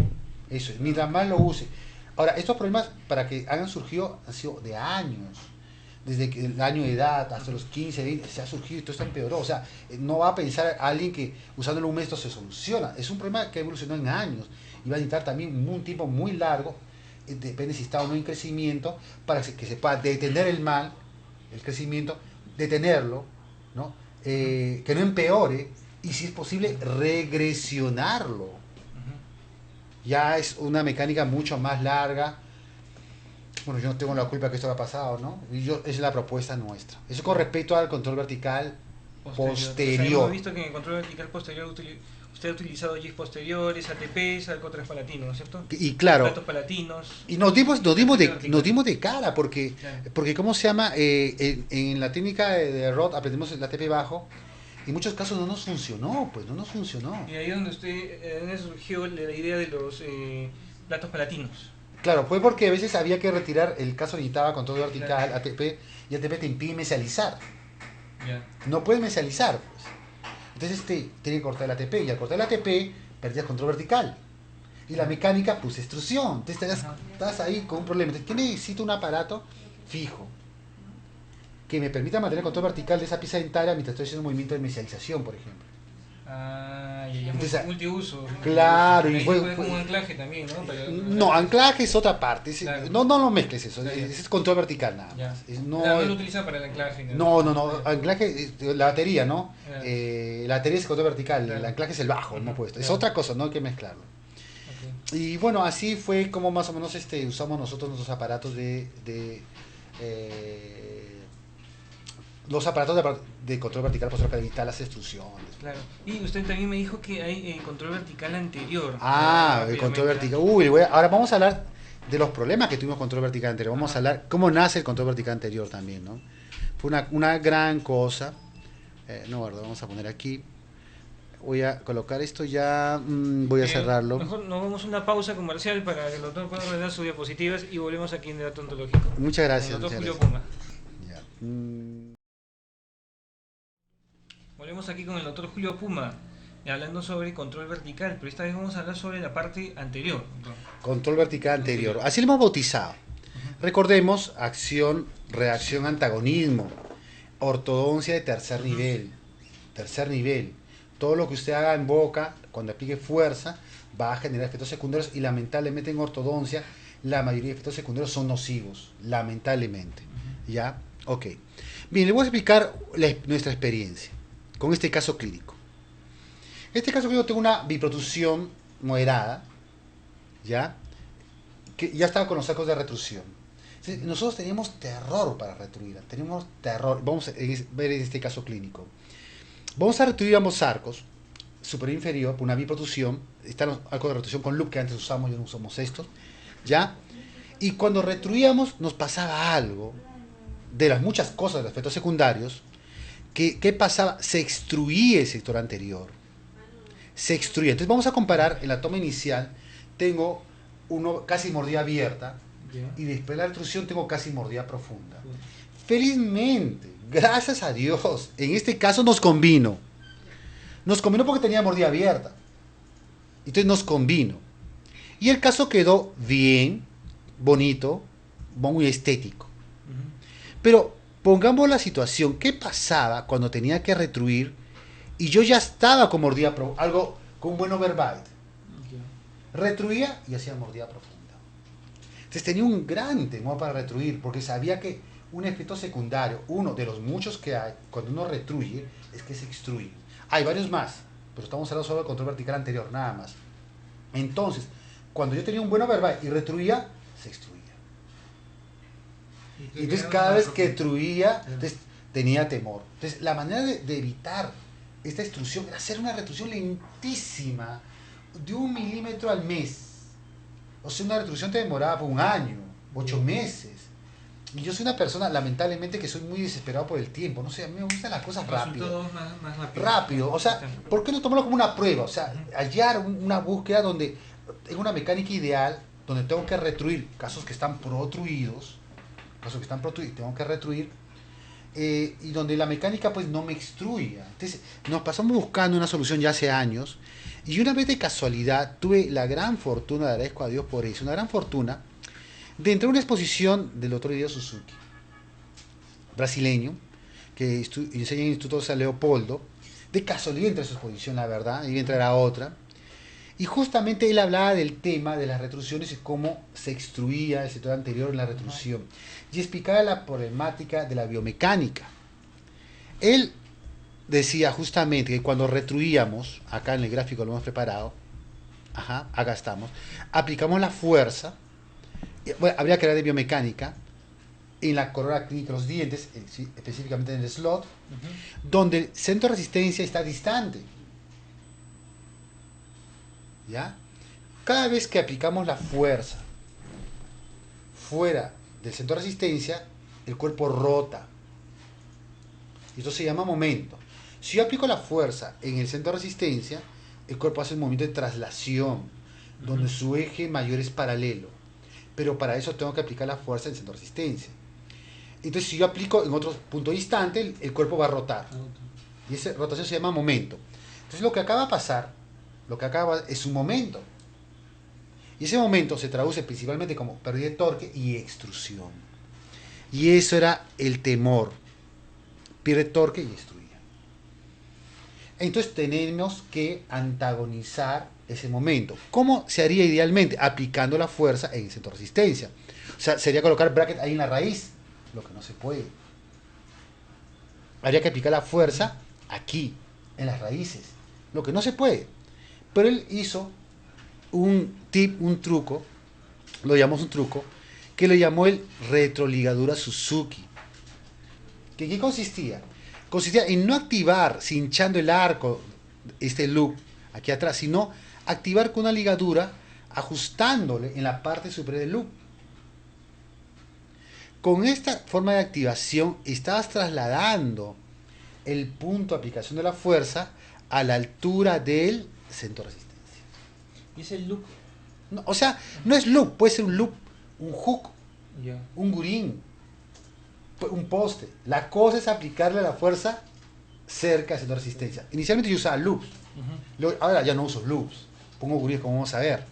eso es. Mientras más lo use. Ahora, estos problemas para que hayan surgido han sido de años. Desde que el año de edad hasta los 15, 20, se ha surgido y todo esto empeoró. O sea, no va a pensar alguien que usándolo un mes esto se soluciona. Es un problema que evolucionó en años y va a necesitar también un tiempo muy largo, depende si está o no en crecimiento, para que se pueda detener el mal, el crecimiento, detenerlo, ¿no? Que no empeore y si es posible regresionarlo. Ya es una mecánica mucho más larga. Bueno, yo no tengo la culpa que esto haya pasado, ¿no? Es la propuesta nuestra. Eso con respecto al control vertical posterior. O sea, hemos visto que en el control vertical posterior usted ha utilizado GIS posteriores, ATPs, algo transpalatino, ¿no es cierto? Y claro. Platos palatinos. Y nos dimos de cara, porque, Claro. porque ¿cómo se llama? En la técnica de Roth aprendimos el ATP bajo. En muchos casos no nos funcionó, pues no nos funcionó. Y ahí es donde donde surgió la idea de los platos palatinos. Claro, fue porque a veces había que retirar, el caso necesitaba control vertical, Claro. ATP, y ATP te impide mesializar. Ya. No puedes mesializar, pues. Entonces tiene que cortar el ATP, y al cortar el ATP perdías control vertical. Y la mecánica, pues extrusión. Entonces estás ahí con un problema. Entonces, ¿qué necesito? Un aparato fijo que me permita mantener el control vertical de esa pieza dentaria mientras estoy haciendo un movimiento de mesialización, por ejemplo. Ah, ya, Entonces, multiuso. Claro, y y fue como un anclaje también, ¿no? No, anclaje es otra parte. Claro. No lo mezcles eso. Claro. Es control vertical nada Ya. más. No lo utiliza para el anclaje. No, anclaje, la batería, ¿no? Claro. La batería es control vertical, Claro. el anclaje es el bajo, no puesto. Es Claro. otra cosa, no hay que mezclarlo. Y bueno, así fue como más o menos usamos nosotros nuestros aparatos los aparatos de control vertical posterior para evitar las extrusiones. Claro. Y usted también me dijo que hay control vertical anterior. El control vertical. Ahora vamos a hablar de los problemas que tuvimos con control vertical anterior. Vamos a hablar cómo nace el control vertical anterior también, ¿no? Fue una gran cosa. Vamos a poner aquí. Voy a colocar esto ya. Voy a cerrarlo. Mejor nos vamos a una pausa comercial para que el doctor pueda ordenar sus diapositivas y volvemos aquí en Debate Ontológico. Muchas gracias. El doctor muchas Julio gracias. Puma. Volvemos aquí con el doctor Julio Puma, hablando sobre control vertical, pero esta vez vamos a hablar sobre la parte anterior. Control vertical anterior. Así lo hemos bautizado. Recordemos, acción, reacción, antagonismo, ortodoncia de tercer nivel. Tercer nivel. Todo lo que usted haga en boca, cuando aplique fuerza, va a generar efectos secundarios y lamentablemente en ortodoncia la mayoría de efectos secundarios son nocivos, lamentablemente. ¿Ya? Ok. Bien, le voy a explicar nuestra experiencia con este caso clínico. En este caso clínico tengo una biprotusión moderada, ¿ya? Que ya estaba con los sacos de retrusión. Nosotros teníamos terror para retruir, tenemos terror. Vamos a ver en este caso clínico. Vamos a retruir ambos arcos, superior e inferior, por una biprotusión. Están los arcos de retrusión con loop que antes usamos, ya no usamos estos, ¿ya? Y cuando retruíamos nos pasaba algo, de las muchas cosas de los efectos secundarios. ¿Qué pasaba? Se extruía el sector anterior. Se extruía. Entonces vamos a comparar, en la toma inicial, tengo casi mordida abierta, y después de la retrusión tengo casi mordida profunda. Felizmente, gracias a Dios, en este caso nos convino. Nos convino porque tenía mordida abierta. Entonces nos convino. Y el caso quedó bien, bonito, muy estético. Pero pongamos la situación, ¿qué pasaba cuando tenía que retruir y yo ya estaba con mordida profunda, algo con un buen overbite? Retruía y hacía mordida profunda. Entonces tenía un gran temor para retruir porque sabía que un efecto secundario, uno de los muchos que hay cuando uno retruye, es que se extruye. Hay varios más, pero estamos hablando solo del control vertical anterior, nada más. Entonces, cuando yo tenía un buen overbite y retruía, se extruía. Y entonces cada vez que truía, entonces, tenía temor. Entonces la manera de evitar esta extrusión era hacer una retrusión lentísima de 1 milímetro al mes. O sea, una retrusión te demoraba por 1 año, 8 meses. Y yo soy una persona, lamentablemente, que soy muy desesperado por el tiempo. No sé, a mí me gustan las cosas rápido. Más rápido. Rápido. O sea, ¿por qué no tomarlo como una prueba? O sea, hallar una búsqueda donde tengo una mecánica ideal, donde tengo que retruir casos que están protruidos, tengo que retruir, y donde la mecánica pues no me extruya. Entonces nos pasamos buscando una solución ya hace años, y una vez de casualidad tuve la gran fortuna, le agradezco a Dios por eso, una gran fortuna de entrar a una exposición del doctor Hideo Suzuki, brasileño, que enseña en el Instituto San Leopoldo. De casualidad entré a su exposición, la verdad, iba a entrar a otra. Y justamente él hablaba del tema de las retrusiones y cómo se extruía el sector anterior en la retrusión. Y explicaba la problemática de la biomecánica. Él decía justamente que cuando retruíamos, acá en el gráfico lo hemos preparado, acá estamos, aplicamos la fuerza, bueno, habría que hablar de biomecánica, en la corona clínica de los dientes, específicamente en el slot, donde el centro de resistencia está distante. ¿Ya? Cada vez que aplicamos la fuerza fuera del centro de resistencia, el cuerpo rota. Y esto se llama momento. Si yo aplico la fuerza en el centro de resistencia, el cuerpo hace un movimiento de traslación, donde su eje mayor es paralelo. Pero para eso tengo que aplicar la fuerza en el centro de resistencia. Entonces, si yo aplico en otro punto distante, el cuerpo va a rotar. Y esa rotación se llama momento. Entonces, lo que acaba de pasar, es un momento. Y ese momento se traduce principalmente como pérdida de torque y extrusión. Y eso era el temor. Pierde torque y extruye. Entonces tenemos que antagonizar ese momento. ¿Cómo se haría idealmente? Aplicando la fuerza en el centro de resistencia. O sea, sería colocar bracket ahí en la raíz, lo que no se puede. Habría que aplicar la fuerza aquí, en las raíces, lo que no se puede. Pero él hizo un truco, lo llamamos un truco, que lo llamó el retroligadura Suzuki. ¿Qué consistía? Consistía en no activar cinchando el arco, este loop aquí atrás, sino activar con una ligadura ajustándole en la parte superior del loop. Con esta forma de activación estabas trasladando el punto de aplicación de la fuerza a la altura del centro de resistencia. ¿Y es el loop? No, o sea, no es loop, puede ser un loop, un hook, un gurín, un poste. La cosa es aplicarle la fuerza cerca del centro de resistencia. Inicialmente yo usaba loops, ahora ya no uso loops, pongo gurines como vamos a ver.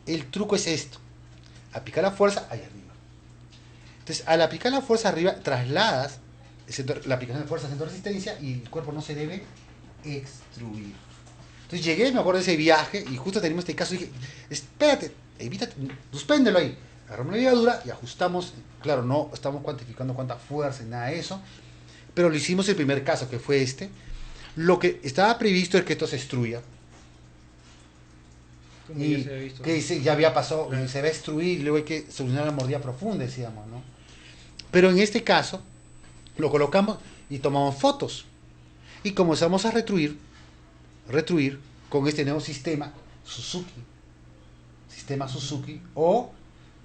El truco es esto, aplicar la fuerza allá arriba. Entonces, al aplicar la fuerza arriba, trasladas la aplicación de fuerza al centro de resistencia y el cuerpo no se debe extruir. Entonces llegué, me acuerdo de ese viaje y justo teníamos este caso y dije, espérate, evítate, suspéndelo ahí. Agarramos la ligadura y ajustamos, claro, no estamos cuantificando cuánta fuerza ni nada de eso, pero lo hicimos el primer caso, que fue este. Lo que estaba previsto es que esto se extruya. Y que ya había pasado, claro, se va a extruir, luego hay que solucionar la mordida profunda, decíamos, ¿no? Pero en este caso, lo colocamos y tomamos fotos. Y comenzamos a retruir con este nuevo sistema Suzuki o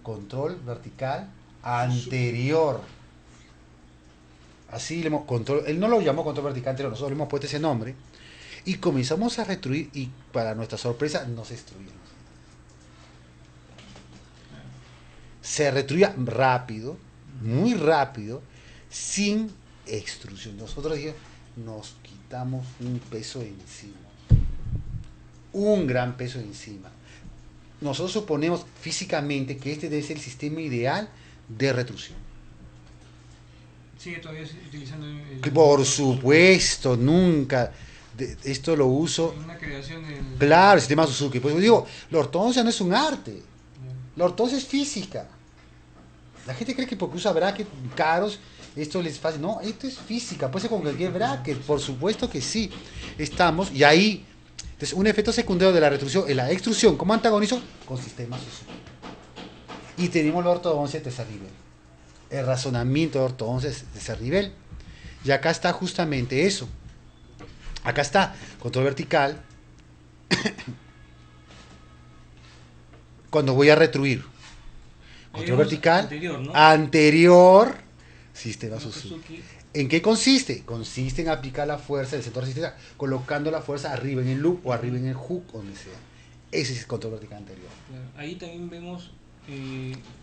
control vertical anterior. Así él no lo llamó control vertical anterior, nosotros le hemos puesto ese nombre. Y comenzamos a retruir y para nuestra sorpresa no se extruyeron. Se retruía rápido, muy rápido, sin extrusión. Nosotros nos quitamos un peso de encima, un gran peso de encima. Nosotros suponemos físicamente que este debe ser el sistema ideal de retrusión. ¿Sigue todavía utilizando el Por supuesto, nunca. Esto lo uso. una creación del... Claro, el sistema Suzuki. Pues digo, la ortodoncia no es un arte. La ortodoncia es física. La gente cree que porque usa brackets caros, esto les fácil. No, esto es física. Puede ser con cualquier bracket. Por supuesto que sí. Estamos, y ahí, entonces, un efecto secundario de la retrusión es la extrusión. ¿Cómo antagonizo? Con sistema Suzuki. Y tenemos la ortodoncia de tercer nivel. El razonamiento de ortodoncia de tercer nivel. Y acá está justamente eso. Acá está, control vertical. Cuando voy a retruir. Control vertical. Anterior, ¿no? Anterior. Sistema Suzuki. Suzuki. ¿En qué consiste? Consiste en aplicar la fuerza del centro de resistencia, colocando la fuerza arriba en el loop o arriba en el hook, donde sea. Ese es el control vertical anterior. Claro. Ahí también vemos...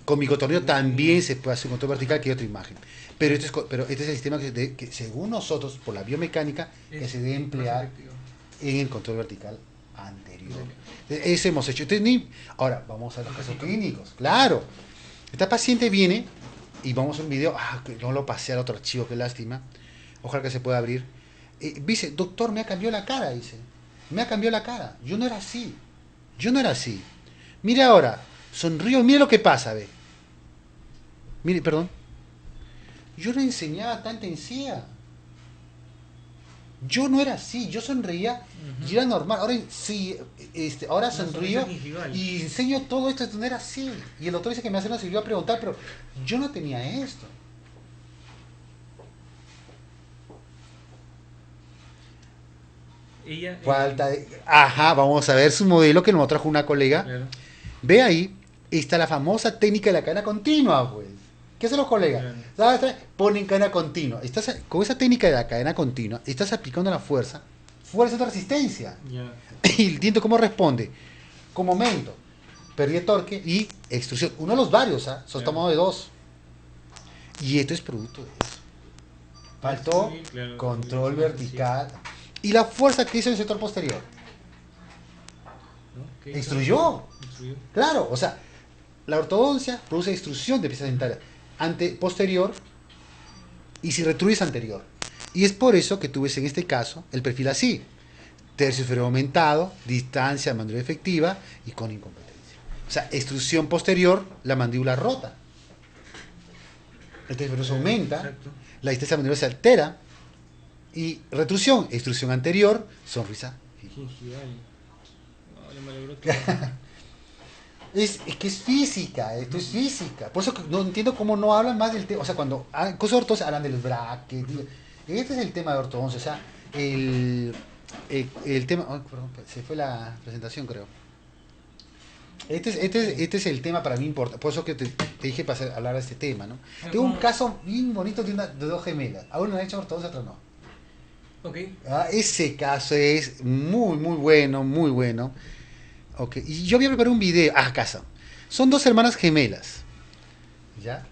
Con micotorneo también se puede hacer un control vertical, que hay otra imagen. Pero este es el sistema que según nosotros, por la biomecánica, que se debe emplear en el control vertical anterior. Eso hemos hecho. Entonces, ahora, vamos a los casos clínicos. Claro. Esta paciente viene y vamos a un video. Que no lo pasé al otro archivo, qué lástima. Ojalá que se pueda abrir. Dice, doctor, me ha cambiado la cara, dice. Me ha cambiado la cara. Yo no era así. Yo no era así. Mire ahora, sonrío, mire lo que pasa, ve. Mire, perdón. Yo no enseñaba tanta encía. Yo no era así, yo sonreía y era normal. Ahora sí, ahora sonrío y enseño todo esto, no era así. Y el doctor dice que me hace una sirvió a preguntar, pero yo no tenía esto. Ella, Falta de... Ajá, vamos a ver su modelo que nos trajo una colega. claro. Ve ahí, está la famosa técnica de la cadena continua, pues. ¿Qué hacen los colegas? Claro. ¿Sabes? Ponen cadena continua. Con esa técnica de la cadena continua, estás aplicando la fuerza de resistencia. Ya. Y el diente, ¿cómo responde? Con momento, pérdida de torque y extrusión. Uno de los varios, ¿ah? Son tomados de dos. Y esto es producto de eso. Faltó Sí, claro, control sí, vertical. Y la fuerza que hizo en el sector posterior. ¿No? ¿Qué hizo? Extruyó. Extruyó. Claro, o sea, la ortodoncia produce extrusión de piezas dentarias posterior y si retruye anterior. Y es por eso que tú ves en este caso el perfil así: tercio inferior aumentado, distancia mandíbula efectiva y con incompetencia. O sea, extrusión posterior, la mandíbula rota. El tercio inferior se aumenta, Exacto. la distancia mandíbula se altera y retrusión, extrusión anterior, sonrisa. Gingival. No, le malogró todo. Es que es física, esto es física. Por eso que no entiendo cómo no hablan más del tema. O sea, cuando cosas de ortodoncia hablan de los brackets. Este es el tema de ortodoncia. O sea, el tema. Oh, perdón, se fue la presentación, creo. Este es el tema para mí importante. Por eso que te dije para hablar de este tema, ¿no? Tengo un caso bien bonito de dos gemelas. A uno le han hecho ortodoncia, a otro no. Ok. Ese caso es muy, muy bueno, muy bueno. Okay. Y yo había preparado un video. Casa. Son dos hermanas gemelas. ¿Ya?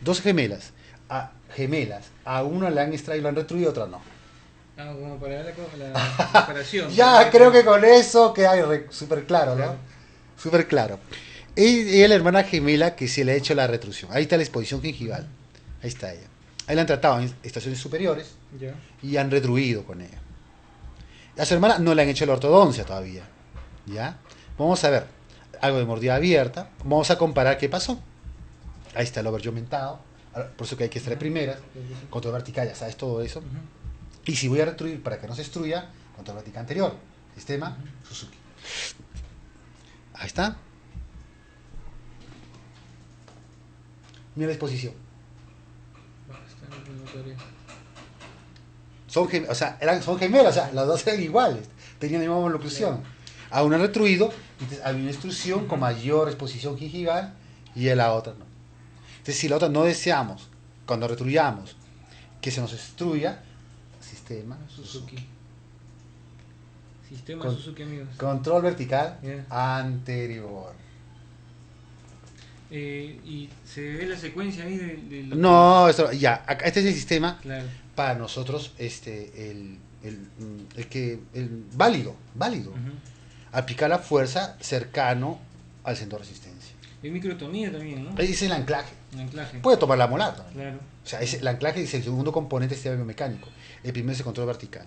Dos gemelas. Gemelas. A una le han extraído y lo han retruido, a otra no. Como para la comparación. Ya, creo que con eso queda súper claro, ¿no? Claro. Súper claro. Ella es la hermana gemela que se le ha hecho la retrusión. Ahí está la exposición gingival. Ahí está ella. Ahí la han tratado en estaciones superiores Ya. y han retruido con ella. A su hermana no le han hecho la ortodoncia todavía. ¿Ya? Vamos a ver, algo de mordida abierta. Vamos a comparar qué pasó. Ahí está el overjaw aumentado. Por eso que hay que extraer primeras. Control vertical, ya sabes todo eso. Y si voy a retruir para que no se extruya, control vertical anterior. Sistema Suzuki. Ahí está. Mira la exposición. Son gemelas, o sea, las dos eran iguales. Tenían la misma oclusión. A una retruido, entonces había una extrusión con mayor exposición gingival y a la otra no. Entonces, si la otra no deseamos, cuando retruyamos, que se nos extruya, sistema Suzuki. Suzuki, amigos. Control vertical Yeah. anterior. Y se ve la secuencia ahí de lo que... No, ya, este es el sistema Claro. para nosotros, el válido. Ujú. Aplicar la fuerza cercano al centro de resistencia. Y microtonía también, ¿no? Ese es el anclaje. El anclaje. Puede tomar la molar también. Claro. O sea, el anclaje es el segundo componente del sistema biomecánico. El primero es el control vertical.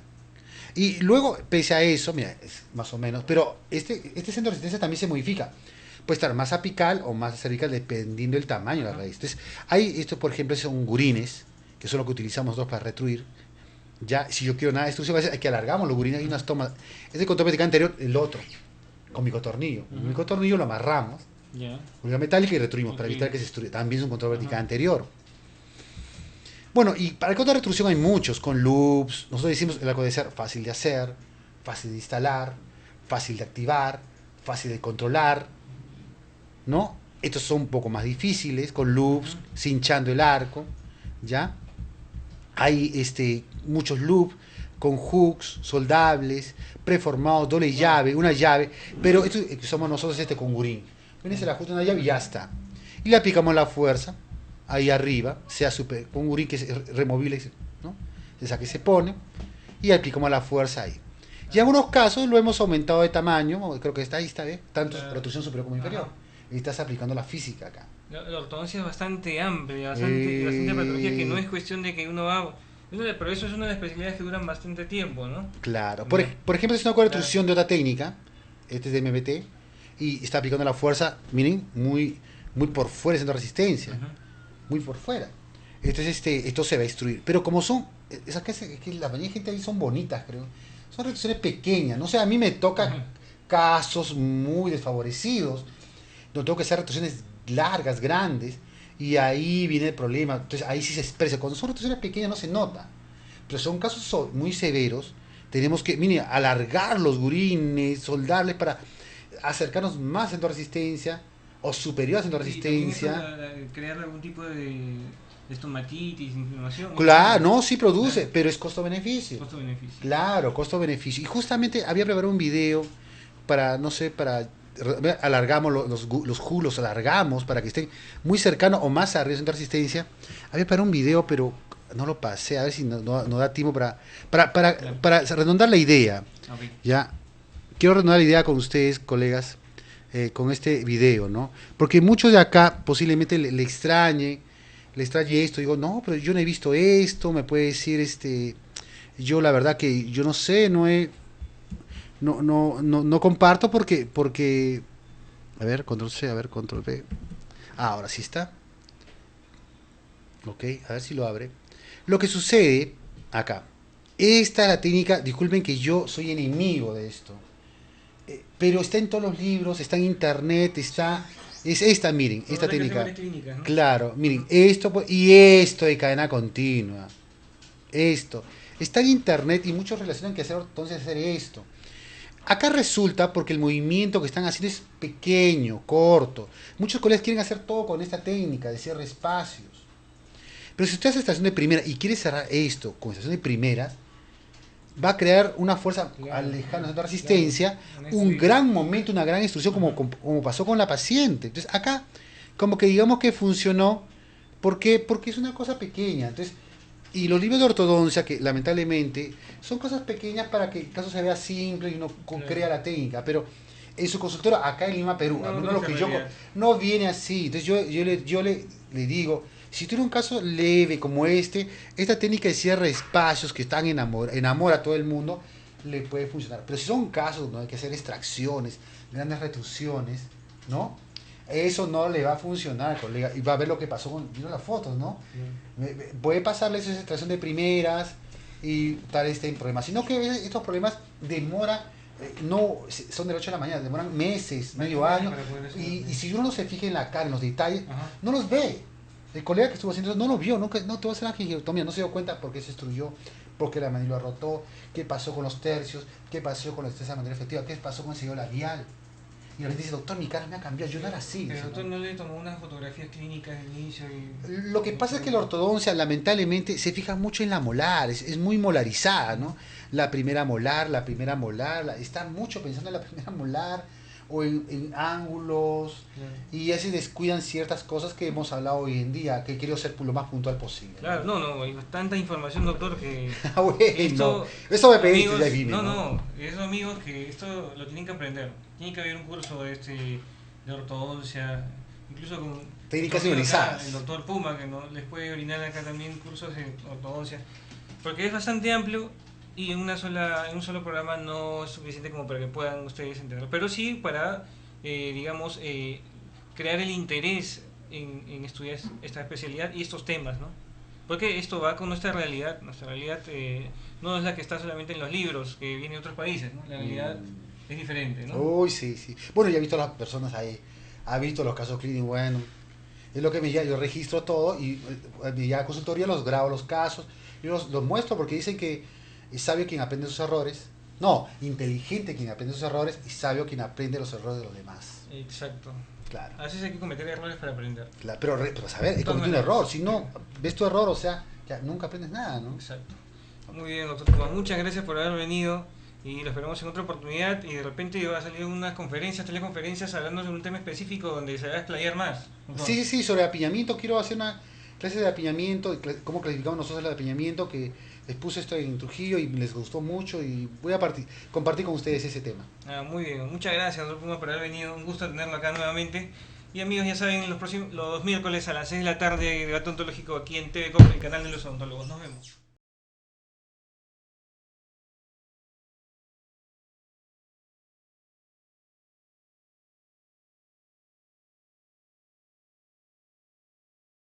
Y luego, pese a eso, mira, es más o menos, pero este centro de resistencia también se modifica. Puede estar más apical o más cervical dependiendo del tamaño de la raíz. Entonces, hay esto, por ejemplo, son gurines, que son lo que utilizamos nosotros para retruir. Ya, si yo quiero nada de destrucción, hay que alargamos los gurines, hay unas tomas. Este control vertical anterior, el otro, con micotornillo. El micotornillo lo amarramos, Ya. con metálica y retruimos para Ok. evitar que se destruya. También es un control vertical Ajá. anterior. Bueno, y para el control de retrucción hay muchos, con loops. Nosotros decimos el arco de ser fácil de hacer, fácil de instalar, fácil de activar, fácil de controlar, ¿no? Estos son un poco más difíciles, con loops, Ujú. cinchando el arco, ¿ya? Hay muchos loops con hooks, soldables, preformados, doble Wow. llave, una llave, pero esto somos nosotros con gurín. Viene, se le ajusta una llave y ya está. Y le aplicamos la fuerza ahí arriba, sea con un gurín que es removible, ¿no? Se saca y se pone, y aplicamos la fuerza ahí. Y en algunos casos lo hemos aumentado de tamaño, creo que está ahí, está bien, tanto Claro. protección superior como inferior. Ajá. Y estás aplicando la física acá. La ortodoncia es bastante amplia, bastante patología, que no es cuestión de que uno va... Pero eso es una de las especialidades que duran bastante tiempo, ¿no? Claro. Ya. Por ejemplo, si es una Claro. retrucción de otra técnica, este es de MBT, y está aplicando la fuerza, miren, muy por fuera, haciendo resistencia, Ujú. muy por fuera. Entonces esto se va a destruir. Pero como son, es que la mayoría de gente ahí son bonitas, creo. Son reducciones pequeñas. No sé, a mí me toca Ujú. casos muy desfavorecidos, donde tengo que hacer reducciones largas, grandes, y ahí viene el problema. Entonces ahí sí se expresa. Cuando son reducciones pequeñas no se nota. Pero son casos muy severos. Tenemos que, mire, alargar los gurines, soldarles para acercarnos más en tu resistencia o superior a tu Y también eso resistencia. crear algún tipo de estomatitis, inflamación, ¿no? Claro, no, sí Claro. produce, pero es costo-beneficio. Costo-beneficio. Claro, costo-beneficio. Y justamente había preparado un video para, no sé, alargamos los Q, los alargamos para que estén muy cercanos o más arriba de tu resistencia. Había preparado un video, pero no lo pasé, a ver si no da tiempo Claro. para redondar la idea. Ok. Ya, quiero redondar la idea con ustedes, colegas, con este video, ¿no? Porque muchos de acá posiblemente le extrañe esto. Digo, no, pero yo no he visto esto, me puede decir, yo la verdad que yo no sé, no comparto porque, a ver, control C, a ver, control V. Ah, ahora sí está. Ok, a ver si lo abre. Lo que sucede acá, esta es la técnica, disculpen que yo soy enemigo de esto, pero está en todos los libros, está en internet, es esta, miren, La esta verdad que hace técnica. varias clínicas, ¿no? Claro, Ujú. miren, esto de cadena continua, esto, está en internet y muchos relacionan que entonces hacer esto. Acá resulta porque el movimiento que están haciendo es pequeño, corto. Muchos colegas quieren hacer todo con esta técnica de cierre espacios. Pero si usted hace estación de primera y quiere cerrar esto con estación de primeras, va a crear una fuerza Claro, alejada de la claro. resistencia, Una un estrella. gran momento, una gran instrucción Ajá. como pasó con la paciente. Entonces acá, como que digamos que funcionó, porque es una cosa pequeña. Entonces, y los libros de ortodoncia, que lamentablemente son cosas pequeñas para que el caso se vea simple y uno Claro. crea la técnica, pero en su consultora acá en Lima, Perú, al No, menos no lo es que realidad. no viene así. Entonces yo le digo, si tiene un caso leve como esta técnica de cierre de espacios que están enamora a todo el mundo, le puede funcionar. Pero si son casos donde hay que hacer extracciones, grandes reducciones, ¿no? Eso no le va a funcionar, colega. Y va a ver lo que pasó vino las fotos, ¿no? Puede pasarle esa extracción de primeras y tal problemas. Sino que estos problemas demora, no son de la noche a la mañana, demoran meses, medio año. Para poder hacerlo, Y sí. si uno no se fija en la cara, en los detalles, Ajá. no los ve. El colega que estuvo haciendo eso no lo vio, no te va a hacer la gingivotomía, no se dio cuenta por qué se destruyó, por qué la mandíbula rotó, qué pasó con los tercios, qué pasó con la estresa de manera efectiva, qué pasó con el sello labial. Y ahora dice, doctor, mi cara me ha cambiado, yo no era así. Pero Dice, doctor ¿no? no le tomó unas fotografías clínicas de inicio y... Lo que pasa es que la ortodoncia lamentablemente se fija mucho en la molar, es muy molarizada, ¿no? La primera molar, está mucho pensando en la primera molar, o en ángulos, y así descuidan ciertas cosas que hemos hablado hoy en día, que quiero ser lo más puntual posible. Claro, no, hay tanta información, doctor, que Ah, bueno, esto, eso me pediste, amigos, ya dime, no, eso amigos, que esto lo tienen que aprender. Tiene que haber un curso de ortodoncia, incluso con Técnicas doctor acá, civilizadas. el doctor Puma, que no les puede brindar acá también cursos de ortodoncia, porque es bastante amplio y en un solo programa no es suficiente como para que puedan ustedes entenderlo, pero sí para, digamos, crear el interés en estudiar esta especialidad y estos temas, ¿no? Porque esto va con nuestra realidad no es la que está solamente en los libros que vienen de otros países, ¿no? La realidad es diferente, ¿no? Uy, sí, sí. Bueno, ya he visto a las personas ahí, ha visto los casos clínicos, bueno, es lo que me yo registro todo y me a consultoría los grabo los casos, y los muestro porque dicen que es sabio quien aprende sus errores, no, inteligente quien aprende sus errores y sabio quien aprende los errores de los demás. Exacto. Claro, A veces hay que cometer errores para aprender. claro, pero saber, he De todas cometido un maneras. error, si no ves tu error, o sea, ya nunca aprendes nada, ¿no? Exacto. Muy bien, doctor Puma. Muchas gracias por haber venido y lo esperamos en otra oportunidad y de repente va a salir unas conferencias, teleconferencias hablando sobre un tema específico donde se va a explayar más. Doctor. Sí, sí, sí, sobre apiñamiento, quiero hacer una clase de apiñamiento, y cómo clasificamos nosotros el apiñamiento, que les puse esto en Trujillo y les gustó mucho y voy a compartir con ustedes ese tema. Muy bien, muchas gracias, doctor Puma, por haber venido. Un gusto tenerlo acá nuevamente. Y amigos, ya saben, los miércoles a las 6 de la tarde, debate ontológico aquí en TV Com, el canal de los odontólogos. Nos vemos.